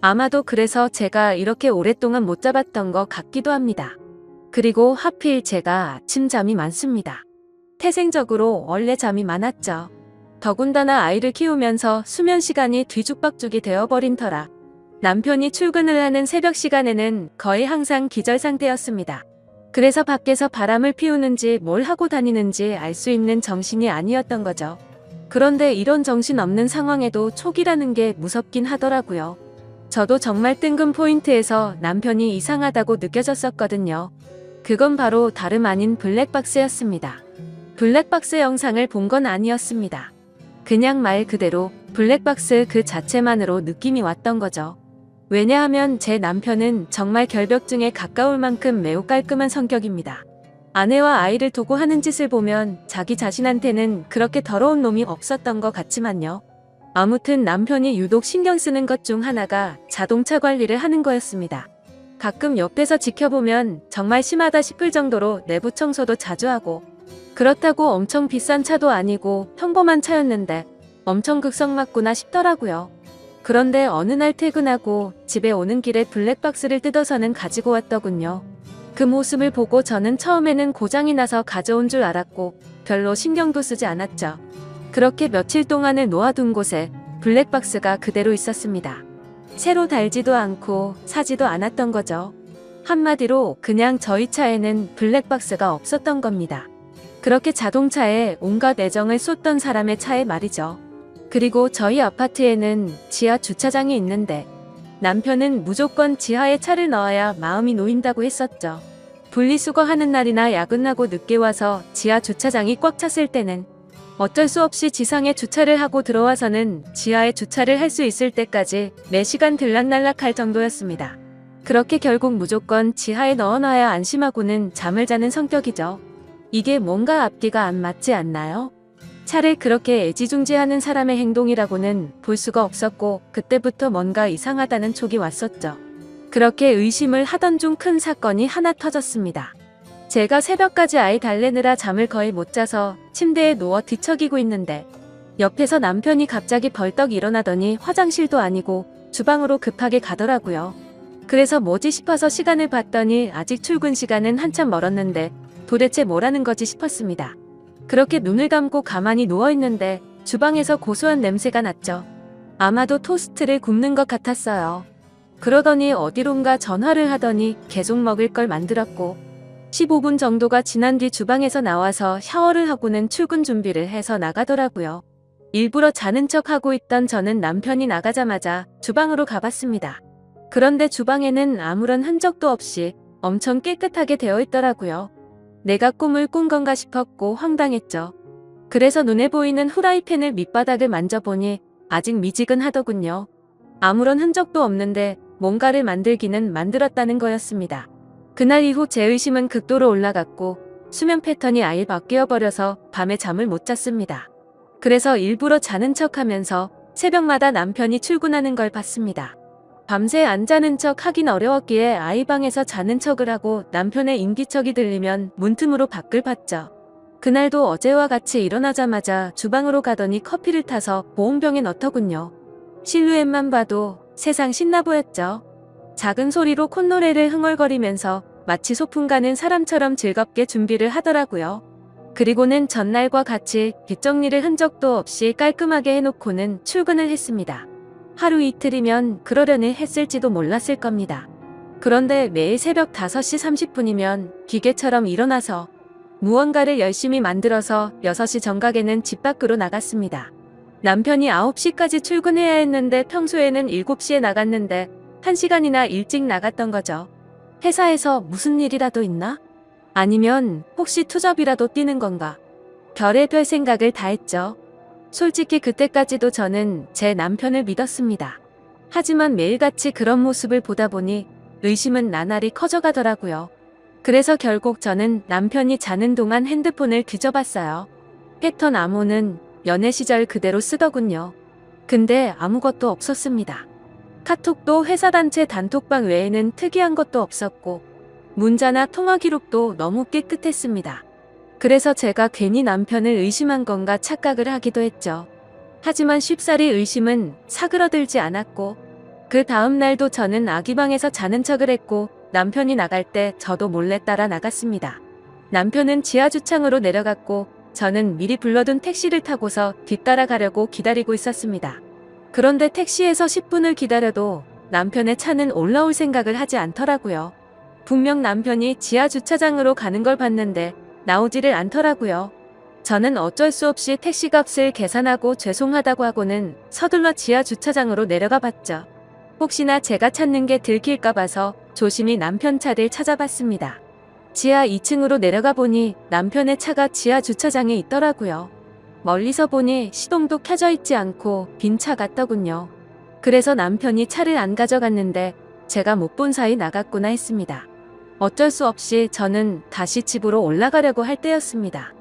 아마도 그래서 제가 이렇게 오랫동안 못 잡았던 것 같기도 합니다. 그리고 하필 제가 아침잠이 많습니다. 태생적으로 원래 잠이 많았죠. 더군다나 아이를 키우면서 수면 시간이 뒤죽박죽이 되어버린 터라 남편이 출근을 하는 새벽 시간에는 거의 항상 기절 상태였습니다. 그래서 밖에서 바람을 피우는지 뭘 하고 다니는지 알 수 있는 정신이 아니었던 거죠. 그런데 이런 정신 없는 상황에도 촉이라는 게 무섭긴 하더라고요. 저도 정말 뜬금 포인트에서 남편이 이상하다고 느껴졌었거든요. 그건 바로 다름 아닌 블랙박스였습니다. 블랙박스 영상을 본 건 아니었습니다. 그냥 말 그대로 블랙박스 그 자체만으로 느낌이 왔던 거죠. 왜냐하면 제 남편은 정말 결벽증에 가까울 만큼 매우 깔끔한 성격입니다. 아내와 아이를 두고 하는 짓을 보면 자기 자신한테는 그렇게 더러운 놈이 없었던 것 같지만요. 아무튼 남편이 유독 신경 쓰는 것 중 하나가 자동차 관리를 하는 거였습니다. 가끔 옆에서 지켜보면 정말 심하다 싶을 정도로 내부 청소도 자주 하고, 그렇다고 엄청 비싼 차도 아니고 평범한 차였는데 엄청 극성 맞구나 싶더라고요. 그런데 어느 날 퇴근하고 집에 오는 길에 블랙박스를 뜯어서는 가지고 왔더군요. 그 모습을 보고 저는 처음에는 고장이 나서 가져온 줄 알았고 별로 신경도 쓰지 않았죠. 그렇게 며칠 동안을 놓아둔 곳에 블랙박스가 그대로 있었습니다. 새로 달지도 않고 사지도 않았던 거죠. 한마디로 그냥 저희 차에는 블랙박스가 없었던 겁니다. 그렇게 자동차에 온갖 애정을 쏟던 사람의 차에 말이죠. 그리고 저희 아파트에는 지하 주차장이 있는데 남편은 무조건 지하에 차를 넣어야 마음이 놓인다고 했었죠. 분리수거하는 날이나 야근하고 늦게 와서 지하 주차장이 꽉 찼을 때는 어쩔 수 없이 지상에 주차를 하고 들어와서는 지하에 주차를 할 수 있을 때까지 매시간 들락날락할 정도였습니다. 그렇게 결국 무조건 지하에 넣어놔야 안심하고는 잠을 자는 성격이죠. 이게 뭔가 앞뒤가 안 맞지 않나요? 차를 그렇게 애지중지하는 사람의 행동이라고는 볼 수가 없었고 그때부터 뭔가 이상하다는 촉이 왔었죠. 그렇게 의심을 하던 중 큰 사건이 하나 터졌습니다. 제가 새벽까지 아이 달래느라 잠을 거의 못 자서 침대에 누워 뒤척이고 있는데 옆에서 남편이 갑자기 벌떡 일어나더니 화장실도 아니고 주방으로 급하게 가더라고요. 그래서 뭐지 싶어서 시간을 봤더니 아직 출근 시간은 한참 멀었는데 도대체 뭐라는 거지 싶었습니다. 그렇게 눈을 감고 가만히 누워있는데 주방에서 고소한 냄새가 났죠. 아마도 토스트를 굽는 것 같았어요. 그러더니 어디론가 전화를 하더니 계속 먹을 걸 만들었고 15분 정도가 지난 뒤 주방에서 나와서 샤워를 하고는 출근 준비를 해서 나가더라고요. 일부러 자는 척 하고 있던 저는 남편이 나가자마자 주방으로 가봤습니다. 그런데 주방에는 아무런 흔적도 없이 엄청 깨끗하게 되어 있더라고요. 내가 꿈을 꾼 건가 싶었고 황당했죠. 그래서 눈에 보이는 후라이팬을 밑바닥을 만져보니 아직 미지근하더군요. 아무런 흔적도 없는데 뭔가를 만들기는 만들었다는 거였습니다. 그날 이후 제 의심은 극도로 올라갔고 수면 패턴이 아예 바뀌어버려서 밤에 잠을 못 잤습니다. 그래서 일부러 자는 척하면서 새벽마다 남편이 출근하는 걸 봤습니다. 밤새 안 자는 척 하긴 어려웠기에 아이 방에서 자는 척을 하고 남편의 인기척이 들리면 문틈으로 밖을 봤죠. 그날도 어제와 같이 일어나자마자 주방으로 가더니 커피를 타서 보온병에 넣더군요. 실루엣만 봐도 세상 신나 보였죠. 작은 소리로 콧노래를 흥얼거리면서 마치 소풍 가는 사람처럼 즐겁게 준비를 하더라고요. 그리고는 전날과 같이 뒷정리를 흔적도 없이 깔끔하게 해놓고는 출근을 했습니다. 하루 이틀이면 그러려니 했을지도 몰랐을 겁니다. 그런데 매일 새벽 5시 30분이면 기계처럼 일어나서 무언가를 열심히 만들어서 6시 정각에는 집 밖으로 나갔습니다. 남편이 9시까지 출근해야 했는데 평소에는 7시에 나갔는데 1시간이나 일찍 나갔던 거죠. 회사에서 무슨 일이라도 있나? 아니면 혹시 투잡이라도 뛰는 건가? 별의별 생각을 다 했죠. 솔직히 그때까지도 저는 제 남편을 믿었습니다. 하지만 매일같이 그런 모습을 보다 보니 의심은 나날이 커져가더라고요. 그래서 결국 저는 남편이 자는 동안 핸드폰을 뒤져봤어요. 패턴 암호는 연애 시절 그대로 쓰더군요. 근데 아무것도 없었습니다. 카톡도 회사 단체 단톡방 외에는 특이한 것도 없었고 문자나 통화 기록도 너무 깨끗했습니다. 그래서 제가 괜히 남편을 의심한 건가 착각을 하기도 했죠. 하지만 쉽사리 의심은 사그러들지 않았고 그 다음 날도 저는 아기 방에서 자는 척을 했고 남편이 나갈 때 저도 몰래 따라 나갔습니다. 남편은 지하 주차장으로 내려갔고 저는 미리 불러둔 택시를 타고서 뒤따라 가려고 기다리고 있었습니다. 그런데 택시에서 10분을 기다려도 남편의 차는 올라올 생각을 하지 않더라고요. 분명 남편이 지하 주차장으로 가는 걸 봤는데 나오지를 않더라고요. 저는 어쩔 수 없이 택시값을 계산하고 죄송하다고 하고는 서둘러 지하 주차장으로 내려가 봤죠. 혹시나 제가 찾는 게 들킬까 봐서 조심히 남편 차를 찾아봤습니다. 지하 2층으로 내려가 보니 남편의 차가 지하 주차장에 있더라고요. 멀리서 보니 시동도 켜져 있지 않고 빈 차 같더군요. 그래서 남편이 차를 안 가져갔는데 제가 못 본 사이 나갔구나 했습니다. 어쩔 수 없이 저는 다시 집으로 올라가려고 할 때였습니다.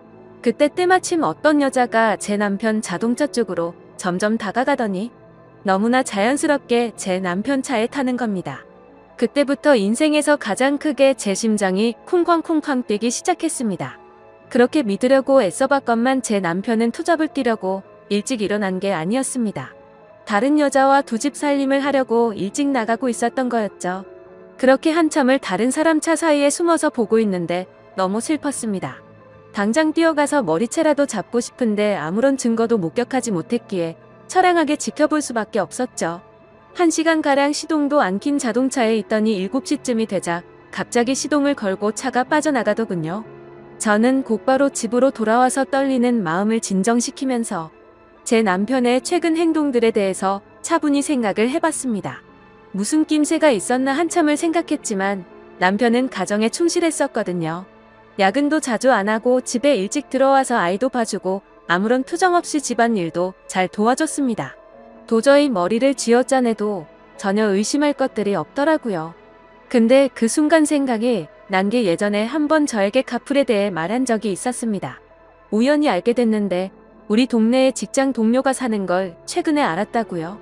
그때 때마침 어떤 여자가 제 남편 자동차 쪽으로 점점 다가가더니 너무나 자연스럽게 제 남편 차에 타는 겁니다. 그때부터 인생에서 가장 크게 제 심장이 쿵쾅쿵쾅 뛰기 시작했습니다. 그렇게 믿으려고 애써봤건만 제 남편은 투잡을 뛰려고 일찍 일어난 게 아니었습니다. 다른 여자와 두 집 살림을 하려고 일찍 나가고 있었던 거였죠. 그렇게 한참을 다른 사람 차 사이에 숨어서 보고 있는데 너무 슬펐습니다. 당장 뛰어가서 머리채라도 잡고 싶은데 아무런 증거도 목격하지 못했기에 처량하게 지켜볼 수밖에 없었죠. 1시간가량 시동도 안 킨 자동차에 있더니 7시쯤이 되자 갑자기 시동을 걸고 차가 빠져나가더군요. 저는 곧바로 집으로 돌아와서 떨리는 마음을 진정시키면서 제 남편의 최근 행동들에 대해서 차분히 생각을 해봤습니다. 무슨 낌새가 있었나 한참을 생각했지만 남편은 가정에 충실했었거든요. 야근도 자주 안 하고 집에 일찍 들어와서 아이도 봐주고 아무런 투정 없이 집안일도 잘 도와줬습니다. 도저히 머리를 쥐어짜내도 전혀 의심할 것들이 없더라고요. 근데 그 순간 생각이 난 게 예전에 한번 저에게 카풀에 대해 말한 적이 있었습니다. 우연히 알게 됐는데 우리 동네에 직장 동료가 사는 걸 최근에 알았다고요.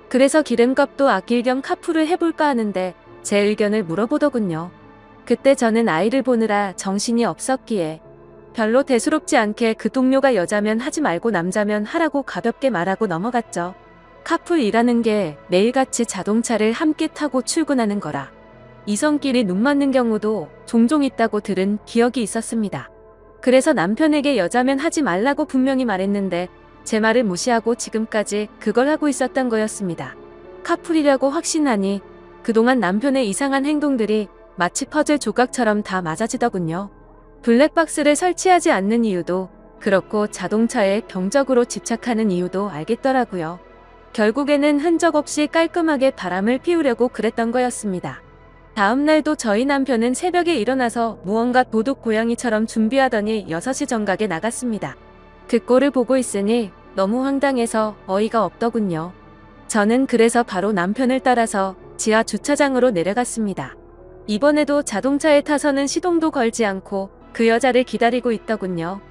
그래서 기름값도 아낄 겸 카풀을 해볼까 하는데 제 의견을 물어보더군요. 그때 저는 아이를 보느라 정신이 없었기에 별로 대수롭지 않게 그 동료가 여자면 하지 말고 남자면 하라고 가볍게 말하고 넘어갔죠. 카풀이라는 게 매일같이 자동차를 함께 타고 출근하는 거라 이성끼리 눈 맞는 경우도 종종 있다고 들은 기억이 있었습니다. 그래서 남편에게 여자면 하지 말라고 분명히 말했는데 제 말을 무시하고 지금까지 그걸 하고 있었던 거였습니다. 카풀이라고 확신하니 그동안 남편의 이상한 행동들이 마치 퍼즐 조각처럼 다 맞아지더군요. 블랙박스를 설치하지 않는 이유도 그렇고 자동차에 병적으로 집착하는 이유도 알겠더라고요. 결국에는 흔적 없이 깔끔하게 바람을 피우려고 그랬던 거였습니다. 다음 날도 저희 남편은 새벽에 일어나서 무언가 도둑 고양이처럼 준비하더니 6시 정각에 나갔습니다. 그 꼴을 보고 있으니 너무 황당해서 어이가 없더군요. 저는 그래서 바로 남편을 따라서 지하 주차장으로 내려갔습니다. 이번에도 자동차에 타서는 시동도 걸지 않고 그 여자를 기다리고 있더군요.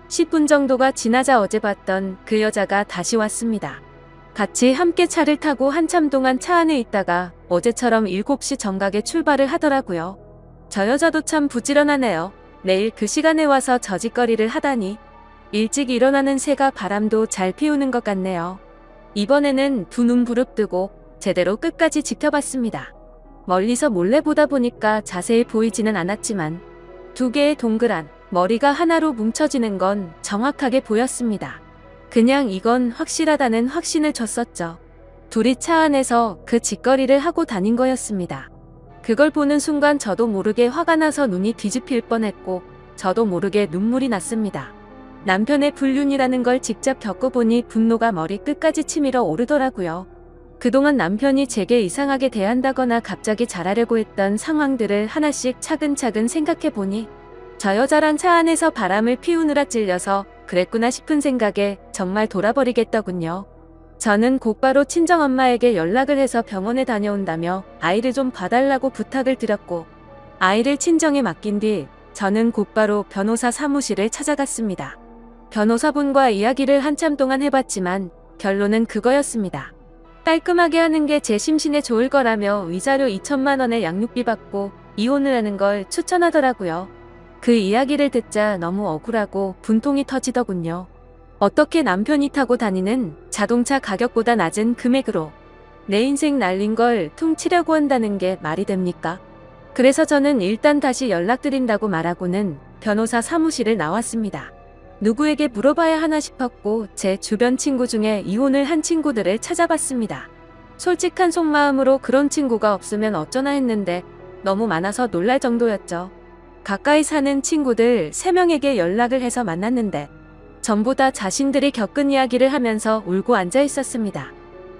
10분 정도가 지나자 어제 봤던 그 여자가 다시 왔습니다. 같이 함께 차를 타고 한참 동안 차 안에 있다가 어제처럼 7시 정각에 출발을 하더라고요. 저 여자도 참 부지런하네요. 매일 그 시간에 와서 저짓거리를 하다니. 일찍 일어나는 새가 바람도 잘 피우는 것 같네요. 이번에는 두 눈 부릅뜨고 제대로 끝까지 지켜봤습니다. 멀리서 몰래 보다 보니까 자세히 보이지는 않았지만 두 개의 동그란 머리가 하나로 뭉쳐지는 건 정확하게 보였습니다. 그냥 이건 확실하다는 확신을 줬었죠. 둘이 차 안에서 그 짓거리를 하고 다닌 거였습니다. 그걸 보는 순간 저도 모르게 화가 나서 눈이 뒤집힐 뻔했고 저도 모르게 눈물이 났습니다. 남편의 불륜이라는 걸 직접 겪어보니 분노가 머리 끝까지 치밀어 오르더라고요. 그동안 남편이 제게 이상하게 대한다거나 갑자기 잘하려고 했던 상황들을 하나씩 차근차근 생각해보니 저 여자랑 차 안에서 바람을 피우느라 찔려서 그랬구나 싶은 생각에 정말 돌아버리겠더군요. 저는 곧바로 친정엄마에게 연락을 해서 병원에 다녀온다며 아이를 좀 봐달라고 부탁을 드렸고 아이를 친정에 맡긴 뒤 저는 곧바로 변호사 사무실을 찾아갔습니다. 변호사분과 이야기를 한참 동안 해봤지만 결론은 그거였습니다. 깔끔하게 하는 게 제 심신에 좋을 거라며 위자료 2천만 원의 양육비 받고 이혼을 하는 걸 추천하더라고요. 그 이야기를 듣자 너무 억울하고 분통이 터지더군요. 어떻게 남편이 타고 다니는 자동차 가격보다 낮은 금액으로 내 인생 날린 걸 퉁치려고 한다는 게 말이 됩니까? 그래서 저는 일단 다시 연락드린다고 말하고는 변호사 사무실을 나왔습니다. 누구에게 물어봐야 하나 싶었고 제 주변 친구 중에 이혼을 한 친구들을 찾아봤습니다. 솔직한 속마음으로 그런 친구가 없으면 어쩌나 했는데 너무 많아서 놀랄 정도였죠. 가까이 사는 친구들 3명에게 연락을 해서 만났는데 전부 다 자신들이 겪은 이야기를 하면서 울고 앉아 있었습니다.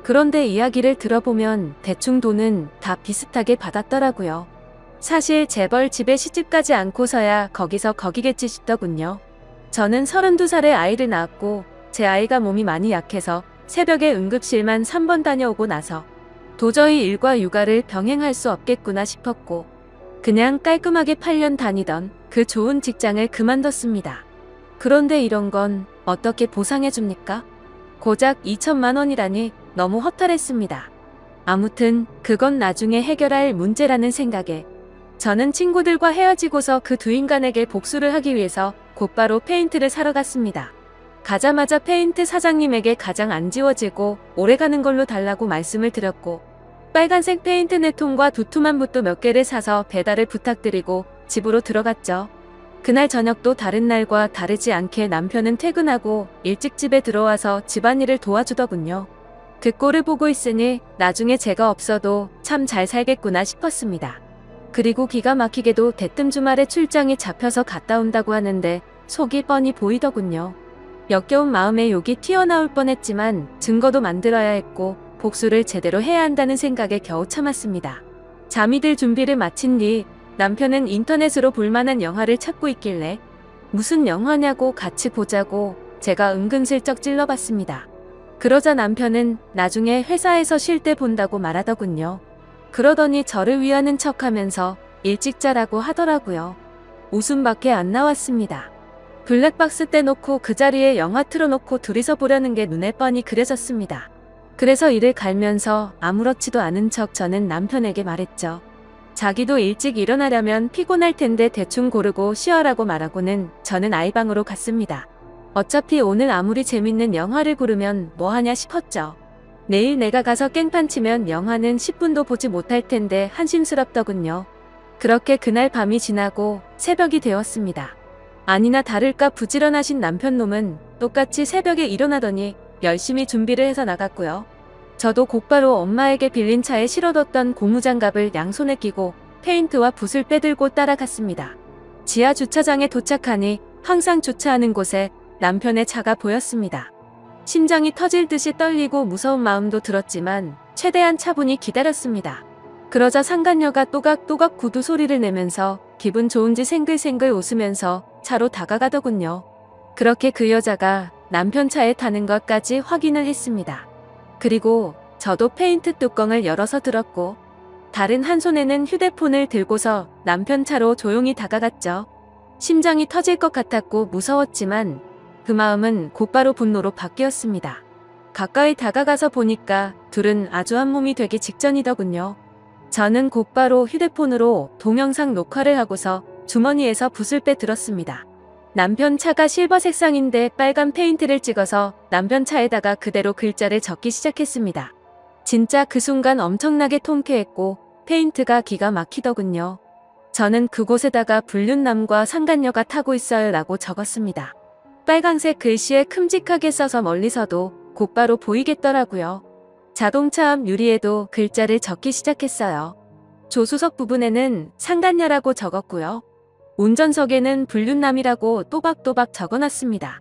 그런데 이야기를 들어보면 대충 돈은 다 비슷하게 받았더라고요. 사실 재벌 집에 시집가지 않고서야 거기서 거기겠지 싶더군요. 저는 32살에 아이를 낳았고 제 아이가 몸이 많이 약해서 새벽에 응급실만 3번 다녀오고 나서 도저히 일과 육아를 병행할 수 없겠구나 싶었고 그냥 깔끔하게 8년 다니던 그 좋은 직장을 그만뒀습니다. 그런데 이런 건 어떻게 보상해 줍니까? 고작 2천만 원이라니 너무 허탈했습니다. 아무튼 그건 나중에 해결할 문제라는 생각에 저는 친구들과 헤어지고서 그 두 인간에게 복수를 하기 위해서 곧바로 페인트를 사러 갔습니다. 가자마자 페인트 사장님에게 가장 안 지워지고 오래가는 걸로 달라고 말씀을 드렸고 빨간색 페인트 4통과 두툼한 붓도 몇 개를 사서 배달을 부탁드리고 집으로 들어갔죠. 그날 저녁도 다른 날과 다르지 않게 남편은 퇴근하고 일찍 집에 들어와서 집안일을 도와주더군요. 그 꼴을 보고 있으니 나중에 제가 없어도 참 잘 살겠구나 싶었습니다. 그리고 기가 막히게도 대뜸 주말에 출장이 잡혀서 갔다 온다고 하는데 속이 뻔히 보이더군요. 역겨운 마음에 욕이 튀어나올 뻔했지만 증거도 만들어야 했고 복수를 제대로 해야 한다는 생각에 겨우 참았습니다. 잠이 들 준비를 마친 뒤 남편은 인터넷으로 볼만한 영화를 찾고 있길래 무슨 영화냐고 같이 보자고 제가 은근슬쩍 찔러봤습니다. 그러자 남편은 나중에 회사에서 쉴 때 본다고 말하더군요. 그러더니 저를 위하는 척하면서 일찍 자라고 하더라고요. 웃음밖에 안 나왔습니다. 블랙박스 떼놓고 그 자리에 영화 틀어놓고 둘이서 보려는 게 눈에 뻔히 그려졌습니다. 그래서 이를 갈면서 아무렇지도 않은 척 저는 남편에게 말했죠. 자기도 일찍 일어나려면 피곤할 텐데 대충 고르고 쉬어라고 말하고는 저는 아이방으로 갔습니다. 어차피 오늘 아무리 재밌는 영화를 고르면 뭐하냐 싶었죠. 내일 내가 가서 깽판 치면 영화는 10분도 보지 못할 텐데 한심스럽더군요. 그렇게 그날 밤이 지나고 새벽이 되었습니다. 아니나 다를까 부지런하신 남편놈은 똑같이 새벽에 일어나더니 열심히 준비를 해서 나갔고요. 저도 곧바로 엄마에게 빌린 차에 실어뒀던 고무장갑을 양손에 끼고 페인트와 붓을 빼들고 따라갔습니다. 지하 주차장에 도착하니 항상 주차하는 곳에 남편의 차가 보였습니다. 심장이 터질 듯이 떨리고 무서운 마음도 들었지만 최대한 차분히 기다렸습니다. 그러자 상간녀가 또각또각 구두 소리를 내면서 기분 좋은지 생글생글 웃으면서 차로 다가가더군요. 그렇게 그 여자가 남편 차에 타는 것까지 확인을 했습니다. 그리고 저도 페인트 뚜껑을 열어서 들었고 다른 한 손에는 휴대폰을 들고서 남편 차로 조용히 다가갔죠. 심장이 터질 것 같았고 무서웠지만 그 마음은 곧바로 분노로 바뀌었습니다. 가까이 다가가서 보니까 둘은 아주 한 몸이 되기 직전이더군요. 저는 곧바로 휴대폰으로 동영상 녹화를 하고서 주머니에서 붓을 빼들었습니다. 남편 차가 실버 색상인데 빨간 페인트를 찍어서 남편 차에다가 그대로 글자를 적기 시작했습니다. 진짜 그 순간 엄청나게 통쾌했고 페인트가 기가 막히더군요. 저는 그곳에다가 불륜남과 상간녀가 타고 있어요 라고 적었습니다. 빨강색 글씨에 큼직하게 써서 멀리서도 곧바로 보이겠더라고요. 자동차 앞 유리에도 글자를 적기 시작했어요. 조수석 부분에는 상간녀라고 적었고요. 운전석에는 불륜남이라고 또박또박 적어놨습니다.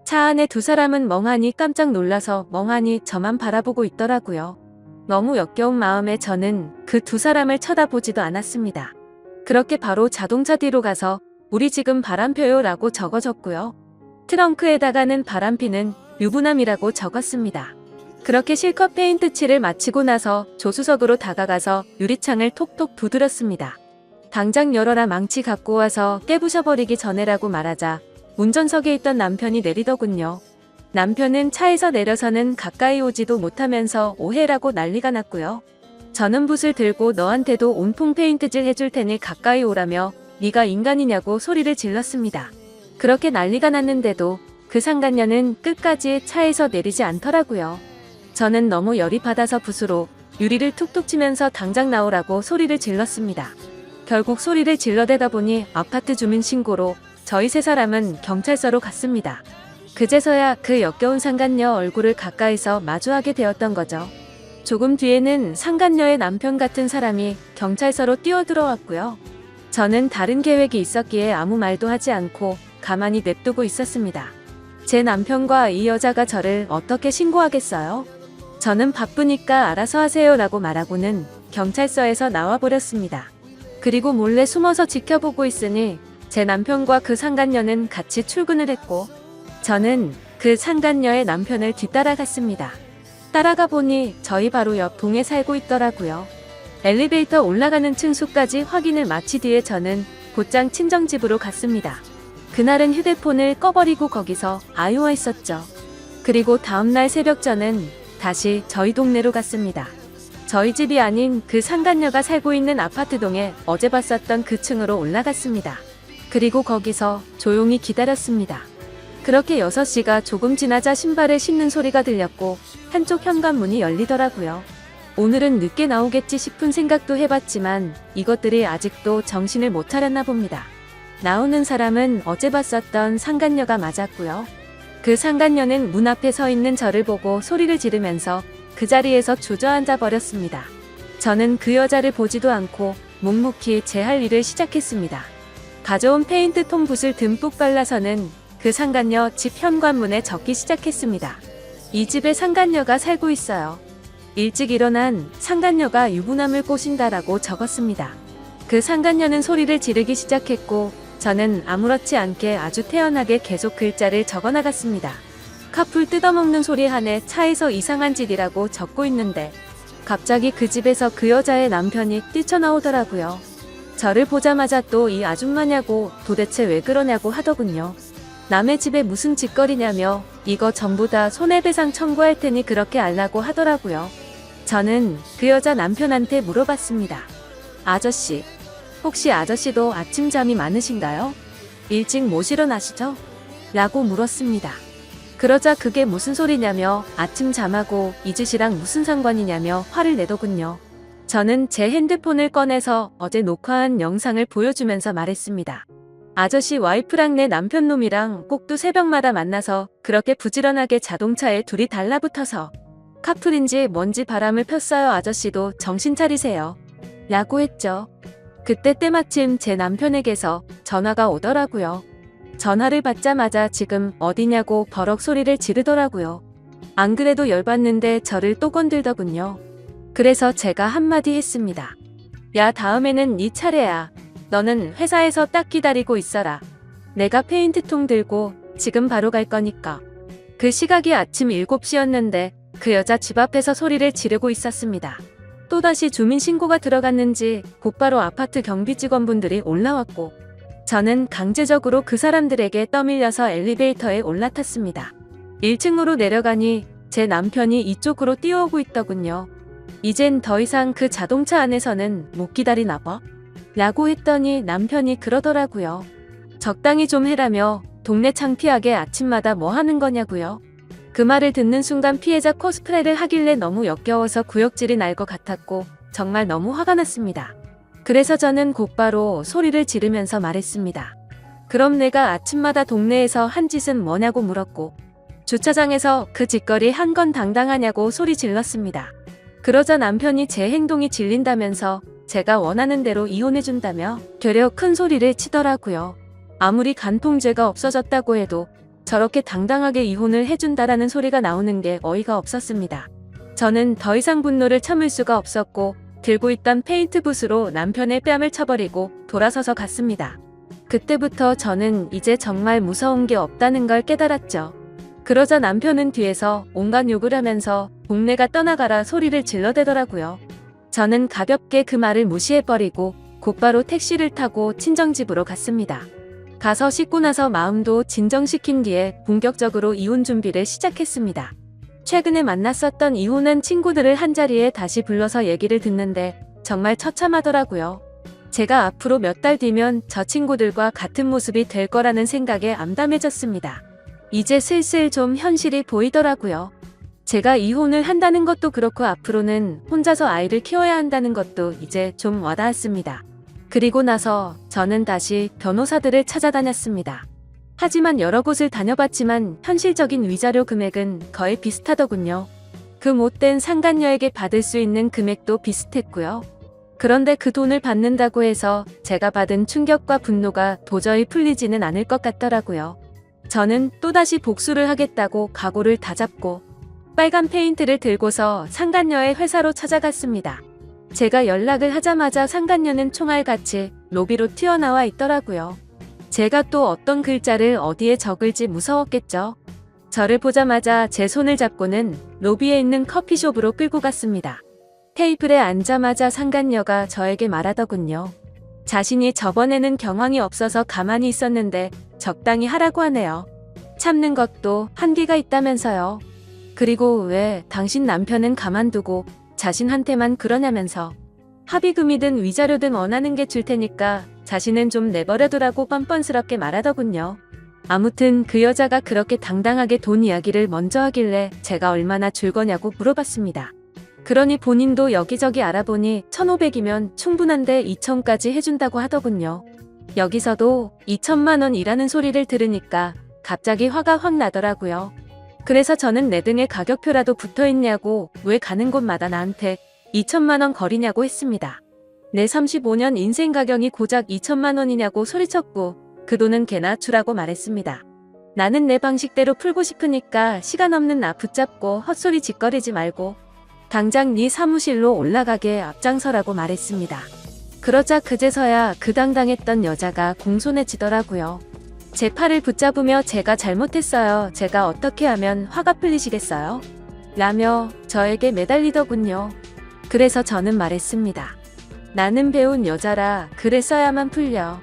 차 안에 두 사람은 멍하니 깜짝 놀라서 멍하니 저만 바라보고 있더라고요. 너무 역겨운 마음에 저는 그 두 사람을 쳐다보지도 않았습니다. 그렇게 바로 자동차 뒤로 가서 우리 지금 바람펴요 라고 적어줬고요. 트렁크에다가는 바람피는 유부남이라고 적었습니다. 그렇게 실컷 페인트 칠을 마치고 나서 조수석으로 다가가서 유리창을 톡톡 두드렸습니다. 당장 열어라 망치 갖고 와서 깨부셔버리기 전에라고 말하자 운전석에 있던 남편이 내리더군요. 남편은 차에서 내려서는 가까이 오지도 못하면서 오해라고 난리가 났고요. 저는 붓을 들고 너한테도 온통 페인트질 해줄 테니 가까이 오라며 네가 인간이냐고 소리를 질렀습니다. 그렇게 난리가 났는데도 그 상간녀는 끝까지 차에서 내리지 않더라고요. 저는 너무 열이 받아서 붓으로 유리를 툭툭 치면서 당장 나오라고 소리를 질렀습니다. 결국 소리를 질러대다 보니 아파트 주민 신고로 저희 세 사람은 경찰서로 갔습니다. 그제서야 그 역겨운 상간녀 얼굴을 가까이서 마주하게 되었던 거죠. 조금 뒤에는 상간녀의 남편 같은 사람이 경찰서로 뛰어들어왔고요. 저는 다른 계획이 있었기에 아무 말도 하지 않고 가만히 냅두고 있었습니다. 제 남편과 이 여자가 저를 어떻게 신고하겠어요? 저는 바쁘니까 알아서 하세요 라고 말하고는 경찰서에서 나와버렸습니다. 그리고 몰래 숨어서 지켜보고 있으니 제 남편과 그 상간녀는 같이 출근을 했고 저는 그 상간녀의 남편을 뒤따라갔습니다. 따라가 보니 저희 바로 옆 동에 살고 있더라고요. 엘리베이터 올라가는 층수까지 확인을 마치 뒤에 저는 곧장 친정집으로 갔습니다. 그날은 휴대폰을 꺼버리고 거기서 아유화했었죠. 그리고 다음날 새벽 저는 다시 저희 동네로 갔습니다. 저희 집이 아닌 그 상간녀가 살고 있는 아파트동에 어제 봤었던 그 층으로 올라갔습니다. 그리고 거기서 조용히 기다렸습니다. 그렇게 6시가 조금 지나자 신발을 신는 소리가 들렸고 한쪽 현관문이 열리더라고요. 오늘은 늦게 나오겠지 싶은 생각도 해봤지만 이것들이 아직도 정신을 못 차렸나 봅니다. 나오는 사람은 어제 봤었던 상간녀가 맞았고요. 그 상간녀는 문 앞에 서 있는 저를 보고 소리를 지르면서 그 자리에서 주저앉아 버렸습니다. 저는 그 여자를 보지도 않고 묵묵히 제 할 일을 시작했습니다. 가져온 페인트 통붓을 듬뿍 발라서는 그 상간녀 집 현관문에 적기 시작했습니다. 이 집에 상간녀가 살고 있어요. 일찍 일어난 상간녀가 유부남을 꼬신다라고 적었습니다. 그 상간녀는 소리를 지르기 시작했고 저는 아무렇지 않게 아주 태연하게 계속 글자를 적어나갔습니다. 카풀 뜯어먹는 소리 하네 차에서 이상한 짓이라고 적고 있는데 갑자기 그 집에서 그 여자의 남편이 뛰쳐나오더라고요. 저를 보자마자 또 이 아줌마냐고 도대체 왜 그러냐고 하더군요. 남의 집에 무슨 짓거리냐며 이거 전부 다 손해배상 청구할 테니 그렇게 알라고 하더라고요. 저는 그 여자 남편한테 물어봤습니다. 아저씨, 혹시 아저씨도 아침 잠이 많으신가요? 일찍 못 일어나시죠? 라고 물었습니다. 그러자 그게 무슨 소리냐며 아침 잠하고 이 짓이랑 무슨 상관이냐며 화를 내더군요. 저는 제 핸드폰을 꺼내서 어제 녹화한 영상을 보여주면서 말했습니다. 아저씨 와이프랑 내 남편 놈이랑 꼭두 새벽마다 만나서 그렇게 부지런하게 자동차에 둘이 달라붙어서 카풀인지 뭔지 바람을 폈어요. 아저씨도 정신 차리세요. 라고 했죠. 그때 때마침 제 남편에게서 전화가 오더라고요. 전화를 받자마자 지금 어디냐고 버럭 소리를 지르더라고요. 안 그래도 열받는데 저를 또 건들더군요. 그래서 제가 한마디 했습니다. 야, 다음에는 네 차례야. 너는 회사에서 딱 기다리고 있어라. 내가 페인트통 들고 지금 바로 갈 거니까. 그 시각이 아침 7시였는데 그 여자 집 앞에서 소리를 지르고 있었습니다. 또다시 주민신고가 들어갔는지 곧바로 아파트 경비 직원분들이 올라왔고 저는 강제적으로 그 사람들에게 떠밀려서 엘리베이터에 올라탔습니다. 1층으로 내려가니 제 남편이 이쪽으로 뛰어오고 있더군요. 이젠 더 이상 그 자동차 안에서는 못 기다리나 봐? 라고 했더니 남편이 그러더라고요. 적당히 좀 해라며 동네 창피하게 아침마다 뭐 하는 거냐고요. 그 말을 듣는 순간 피해자 코스프레를 하길래 너무 역겨워서 구역질이 날 것 같았고 정말 너무 화가 났습니다. 그래서 저는 곧바로 소리를 지르면서 말했습니다. 그럼 내가 아침마다 동네에서 한 짓은 뭐냐고 물었고 주차장에서 그 짓거리 한 건 당당하냐고 소리 질렀습니다. 그러자 남편이 제 행동이 질린다면서 제가 원하는 대로 이혼해준다며 되려 큰 소리를 치더라고요. 아무리 간통죄가 없어졌다고 해도 저렇게 당당하게 이혼을 해준다라는 소리가 나오는 게 어이가 없었습니다. 저는 더 이상 분노를 참을 수가 없었고 들고 있던 페인트붓으로 남편의 뺨을 쳐버리고 돌아서서 갔습니다. 그때부터 저는 이제 정말 무서운 게 없다는 걸 깨달았죠. 그러자 남편은 뒤에서 온갖 욕을 하면서 동네가 떠나가라 소리를 질러대더라고요. 저는 가볍게 그 말을 무시해버리고 곧바로 택시를 타고 친정집으로 갔습니다. 가서 씻고 나서 마음도 진정시킨 뒤에 본격적으로 이혼 준비를 시작했습니다. 최근에 만났었던 이혼한 친구들을 한자리에 다시 불러서 얘기를 듣는데 정말 처참하더라고요. 제가 앞으로 몇 달 뒤면 저 친구들과 같은 모습이 될 거라는 생각에 암담해졌습니다. 이제 슬슬 좀 현실이 보이더라고요. 제가 이혼을 한다는 것도 그렇고 앞으로는 혼자서 아이를 키워야 한다는 것도 이제 좀 와닿았습니다. 그리고 나서 저는 다시 변호사들을 찾아다녔습니다. 하지만 여러 곳을 다녀봤지만 현실적인 위자료 금액은 거의 비슷하더군요. 그 못된 상간녀에게 받을 수 있는 금액도 비슷했고요. 그런데 그 돈을 받는다고 해서 제가 받은 충격과 분노가 도저히 풀리지는 않을 것 같더라고요. 저는 또다시 복수를 하겠다고 각오를 다잡고 빨간 페인트를 들고서 상간녀의 회사로 찾아갔습니다. 제가 연락을 하자마자 상간녀는 총알같이 로비로 튀어나와 있더라고요. 제가 또 어떤 글자를 어디에 적을지 무서웠겠죠. 저를 보자마자 제 손을 잡고는 로비에 있는 커피숍으로 끌고 갔습니다. 테이블에 앉자마자 상간녀가 저에게 말하더군요. 자신이 저번에는 경황이 없어서 가만히 있었는데 적당히 하라고 하네요. 참는 것도 한계가 있다면서요. 그리고 왜 당신 남편은 가만두고 자신한테만 그러냐면서 합의금이든 위자료든 원하는 게 줄 테니까 자신은 좀 내버려두라고 뻔뻔스럽게 말하더군요. 아무튼 그 여자가 그렇게 당당하게 돈 이야기를 먼저 하길래 제가 얼마나 줄 거냐고 물어봤습니다. 그러니 본인도 여기저기 알아보니 1,500이면 충분한데 2,000까지 해준다고 하더군요. 여기서도 2천만 원이라는 소리를 들으니까 갑자기 화가 확 나더라고요. 그래서 저는 내 등에 가격표라도 붙어있냐고 왜 가는 곳마다 나한테 2천만 원 거리냐고 했습니다. 내 35년 인생 가격이 고작 2천만 원이냐고 소리쳤고 그 돈은 걔나 주라고 말했습니다. 나는 내 방식대로 풀고 싶으니까 시간 없는 나 붙잡고 헛소리 짓거리지 말고 당장 네 사무실로 올라가게 앞장서라고 말했습니다. 그러자 그제서야 그 당당했던 여자가 공손해지더라고요. 제 팔을 붙잡으며 제가 잘못했어요. 제가 어떻게 하면 화가 풀리시겠어요? 라며 저에게 매달리더군요. 그래서 저는 말했습니다. 나는 배운 여자라 그랬어야만 풀려.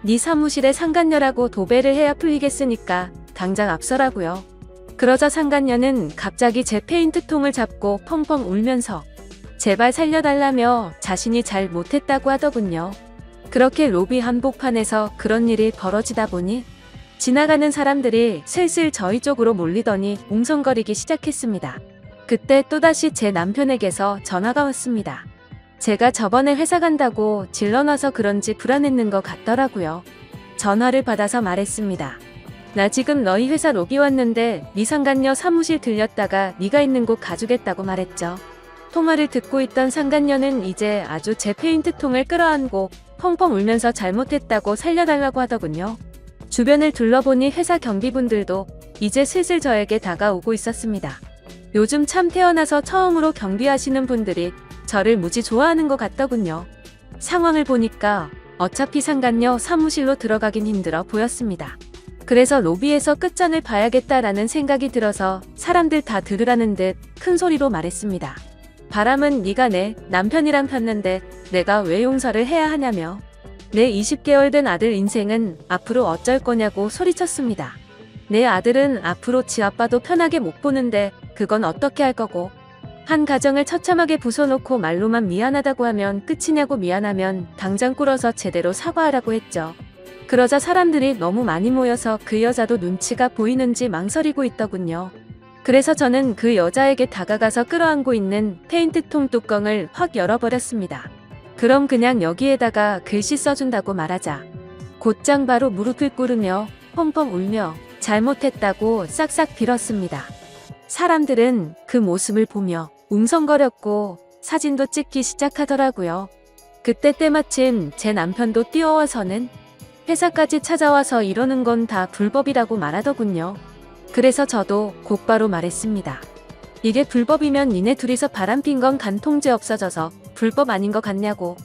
네 사무실에 상간녀라고 도배를 해야 풀리겠으니까 당장 앞서라고요. 그러자 상간녀는 갑자기 제 페인트통을 잡고 펑펑 울면서 제발 살려달라며 자신이 잘 못했다고 하더군요. 그렇게 로비 한복판에서 그런 일이 벌어지다 보니 지나가는 사람들이 슬슬 저희 쪽으로 몰리더니 웅성거리기 시작했습니다. 그때 또다시 제 남편에게서 전화가 왔습니다. 제가 저번에 회사 간다고 질러놔서 그런지 불안했는 것 같더라고요. 전화를 받아서 말했습니다. 나 지금 너희 회사 로비 왔는데 네 상간녀 사무실 들렸다가 네가 있는 곳 가주겠다고 말했죠. 통화를 듣고 있던 상간녀는 이제 아주 제 페인트통을 끌어안고 펑펑 울면서 잘못했다고 살려달라고 하더군요. 주변을 둘러보니 회사 경비분들도 이제 슬슬 저에게 다가오고 있었습니다. 요즘 참 태어나서 처음으로 경비하시는 분들이 저를 무지 좋아하는 것 같더군요. 상황을 보니까 어차피 상간녀 사무실로 들어가긴 힘들어 보였습니다. 그래서 로비에서 끝장을 봐야겠다라는 생각이 들어서 사람들 다 들으라는 듯 큰 소리로 말했습니다. 바람은 네가 내 남편이랑 폈는데 내가 왜 용서를 해야 하냐며 내 20개월 된 아들 인생은 앞으로 어쩔 거냐고 소리쳤습니다. 내 아들은 앞으로 지 아빠도 편하게 못 보는데 그건 어떻게 할 거고 한 가정을 처참하게 부숴놓고 말로만 미안하다고 하면 끝이냐고 미안하면 당장 꿇어서 제대로 사과하라고 했죠. 그러자 사람들이 너무 많이 모여서 그 여자도 눈치가 보이는지 망설이고 있더군요. 그래서 저는 그 여자에게 다가가서 끌어안고 있는 페인트통 뚜껑을 확 열어버렸습니다. 그럼 그냥 여기에다가 글씨 써준다고 말하자. 곧장 바로 무릎을 꿇으며 펑펑 울며 잘못했다고 싹싹 빌었습니다. 사람들은 그 모습을 보며 웅성거렸고 사진도 찍기 시작하더라고요. 그때 때마침 제 남편도 뛰어와서는 회사까지 찾아와서 이러는 건 다 불법이라고 말하더군요. 그래서 저도 곧바로 말했습니다. 이게 불법이면 니네 둘이서 바람핀 건 간통죄 없어져서 불법 아닌 것 같냐고.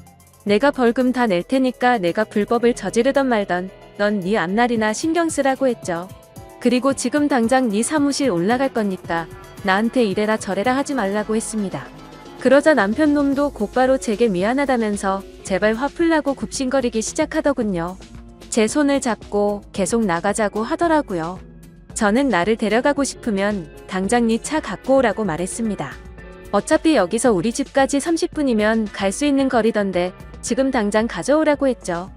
내가 벌금 다 낼 테니까 내가 불법을 저지르던 말던 넌 네 앞날이나 신경 쓰라고 했죠. 그리고 지금 당장 네 사무실 올라갈 거니까 나한테 이래라 저래라 하지 말라고 했습니다. 그러자 남편 놈도 곧바로 제게 미안하다면서 제발 화 풀라고 굽신거리기 시작하더군요. 제 손을 잡고 계속 나가자고 하더라고요. 저는 나를 데려가고 싶으면 당장 네 차 갖고 오라고 말했습니다. 어차피 여기서 우리 집까지 30분이면 갈 수 있는 거리던데 지금 당장 가져오라고 했죠.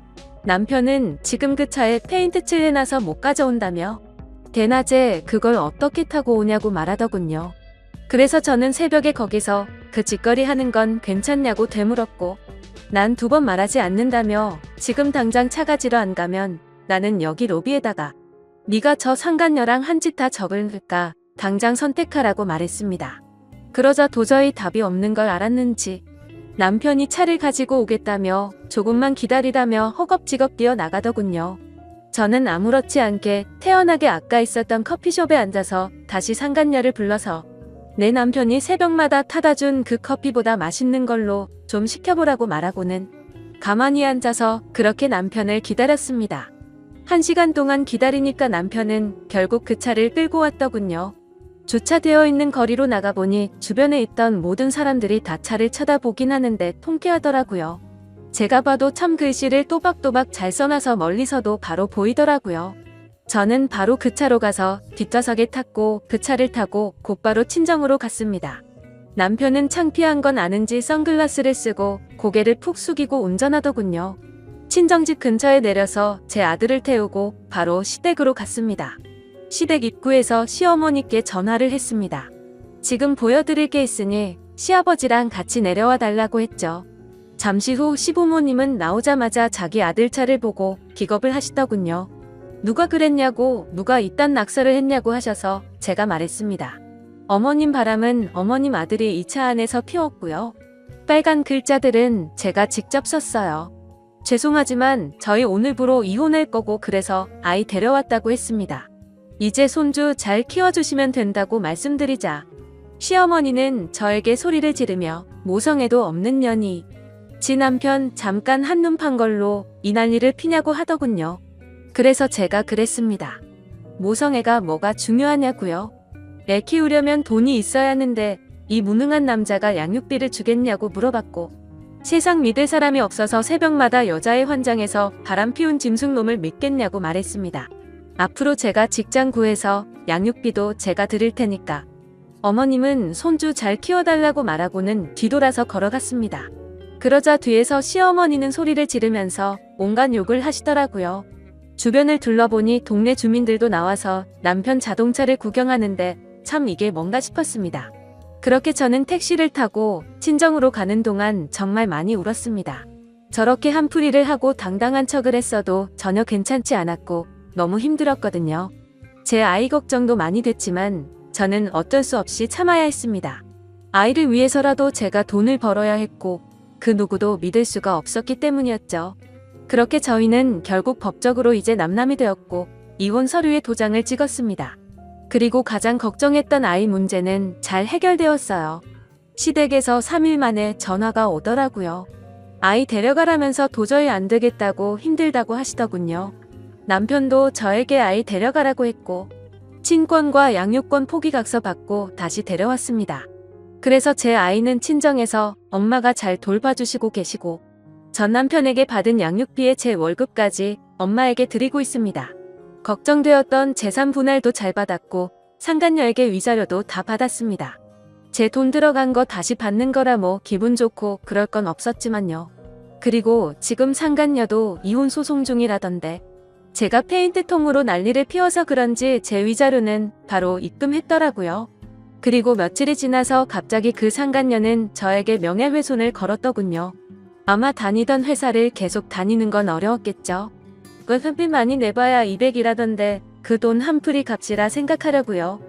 남편은 지금 그 차에 페인트 칠해놔서 못 가져온다며 대낮에 그걸 어떻게 타고 오냐고 말하더군요. 그래서 저는 새벽에 거기서 그 짓거리 하는 건 괜찮냐고 되물었고, 난 2번 말하지 않는다며 지금 당장 차 가지러 안 가면 나는 여기 로비에다가 네가 저 상간녀랑 한 짓 다 적을까 당장 선택하라고 말했습니다. 그러자 도저히 답이 없는 걸 알았는지 남편이 차를 가지고 오겠다며 조금만 기다리라며 허겁지겁 뛰어나가더군요. 저는 아무렇지 않게 태연하게 아까 있었던 커피숍에 앉아서 다시 상간녀를 불러서 내 남편이 새벽마다 타다 준 그 커피보다 맛있는 걸로 좀 시켜보라고 말하고는 가만히 앉아서 그렇게 남편을 기다렸습니다. 1시간 동안 기다리니까 남편은 결국 그 차를 끌고 왔더군요. 주차되어 있는 거리로 나가보니 주변에 있던 모든 사람들이 다 차를 쳐다보긴 하는데 통쾌하더라고요. 제가 봐도 참 글씨를 또박또박 잘 써놔서 멀리서도 바로 보이더라고요. 저는 바로 그 차로 가서 뒷좌석에 탔고 그 차를 타고 곧바로 친정으로 갔습니다. 남편은 창피한 건 아는지 선글라스를 쓰고 고개를 푹 숙이고 운전하더군요. 친정집 근처에 내려서 제 아들을 태우고 바로 시댁으로 갔습니다. 시댁 입구에서 시어머니께 전화를 했습니다. 지금 보여드릴 게 있으니 시아버지랑 같이 내려와 달라고 했죠. 잠시 후 시부모님은 나오자마자 자기 아들 차를 보고 기겁을 하시더군요. 누가 그랬냐고, 누가 이딴 낙서를 했냐고 하셔서 제가 말했습니다. 어머님 바람은 어머님 아들이 이 차 안에서 피웠고요. 빨간 글자들은 제가 직접 썼어요. 죄송하지만 저희 오늘부로 이혼할 거고 그래서 아이 데려왔다고 했습니다. 이제 손주 잘 키워주시면 된다고 말씀드리자 시어머니는 저에게 소리를 지르며 모성애도 없는 년이 지 남편 잠깐 한눈 판 걸로 이 난리를 피냐고 하더군요. 그래서 제가 그랬습니다. 모성애가 뭐가 중요하냐고요? 애 키우려면 돈이 있어야 하는데 이 무능한 남자가 양육비를 주겠냐고 물어봤고 세상 믿을 사람이 없어서 새벽마다 여자의 환장해서 바람 피운 짐승놈을 믿겠냐고 말했습니다. 앞으로 제가 직장 구해서 양육비도 제가 드릴 테니까 어머님은 손주 잘 키워달라고 말하고는 뒤돌아서 걸어갔습니다. 그러자 뒤에서 시어머니는 소리를 지르면서 온갖 욕을 하시더라고요. 주변을 둘러보니 동네 주민들도 나와서 남편 자동차를 구경하는데 참 이게 뭔가 싶었습니다. 그렇게 저는 택시를 타고 친정으로 가는 동안 정말 많이 울었습니다. 저렇게 한풀이를 하고 당당한 척을 했어도 전혀 괜찮지 않았고 너무 힘들었거든요. 제 아이 걱정도 많이 됐지만 저는 어쩔 수 없이 참아야 했습니다. 아이를 위해서라도 제가 돈을 벌어야 했고 그 누구도 믿을 수가 없었기 때문이었죠. 그렇게 저희는 결국 법적으로 이제 남남이 되었고 이혼 서류에 도장을 찍었습니다. 그리고 가장 걱정했던 아이 문제는 잘 해결되었어요. 시댁에서 3일 만에 전화가 오더라고요. 아이 데려가라면서 도저히 안 되겠다고 힘들다고 하시더군요. 남편도 저에게 아이 데려가라고 했고 친권과 양육권 포기각서 받고 다시 데려왔습니다. 그래서 제 아이는 친정에서 엄마가 잘 돌봐주시고 계시고 전 남편에게 받은 양육비에 제 월급까지 엄마에게 드리고 있습니다. 걱정되었던 재산 분할도 잘 받았고 상간녀에게 위자료도 다 받았습니다. 제 돈 들어간 거 다시 받는 거라 뭐 기분 좋고 그럴 건 없었지만요. 그리고 지금 상간녀도 이혼 소송 중이라던데 제가 페인트통으로 난리를 피워서 그런지 제 위자료는 바로 입금했더라고요. 그리고 며칠이 지나서 갑자기 그 상간녀는 저에게 명예훼손을 걸었더군요. 아마 다니던 회사를 계속 다니는 건 어려웠겠죠. 그 흡입 많이 내봐야 200이라던데 그 돈 한풀이 값이라 생각하려고요.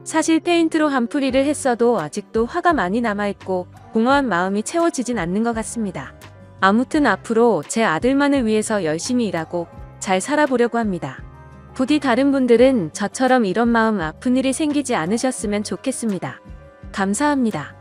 사실 페인트로 한풀이를 했어도 아직도 화가 많이 남아있고 공허한 마음이 채워지진 않는 것 같습니다. 아무튼 앞으로 제 아들만을 위해서 열심히 일하고 잘 살아보려고 합니다. 부디 다른 분들은 저처럼 이런 마음 아픈 일이 생기지 않으셨으면 좋겠습니다. 감사합니다.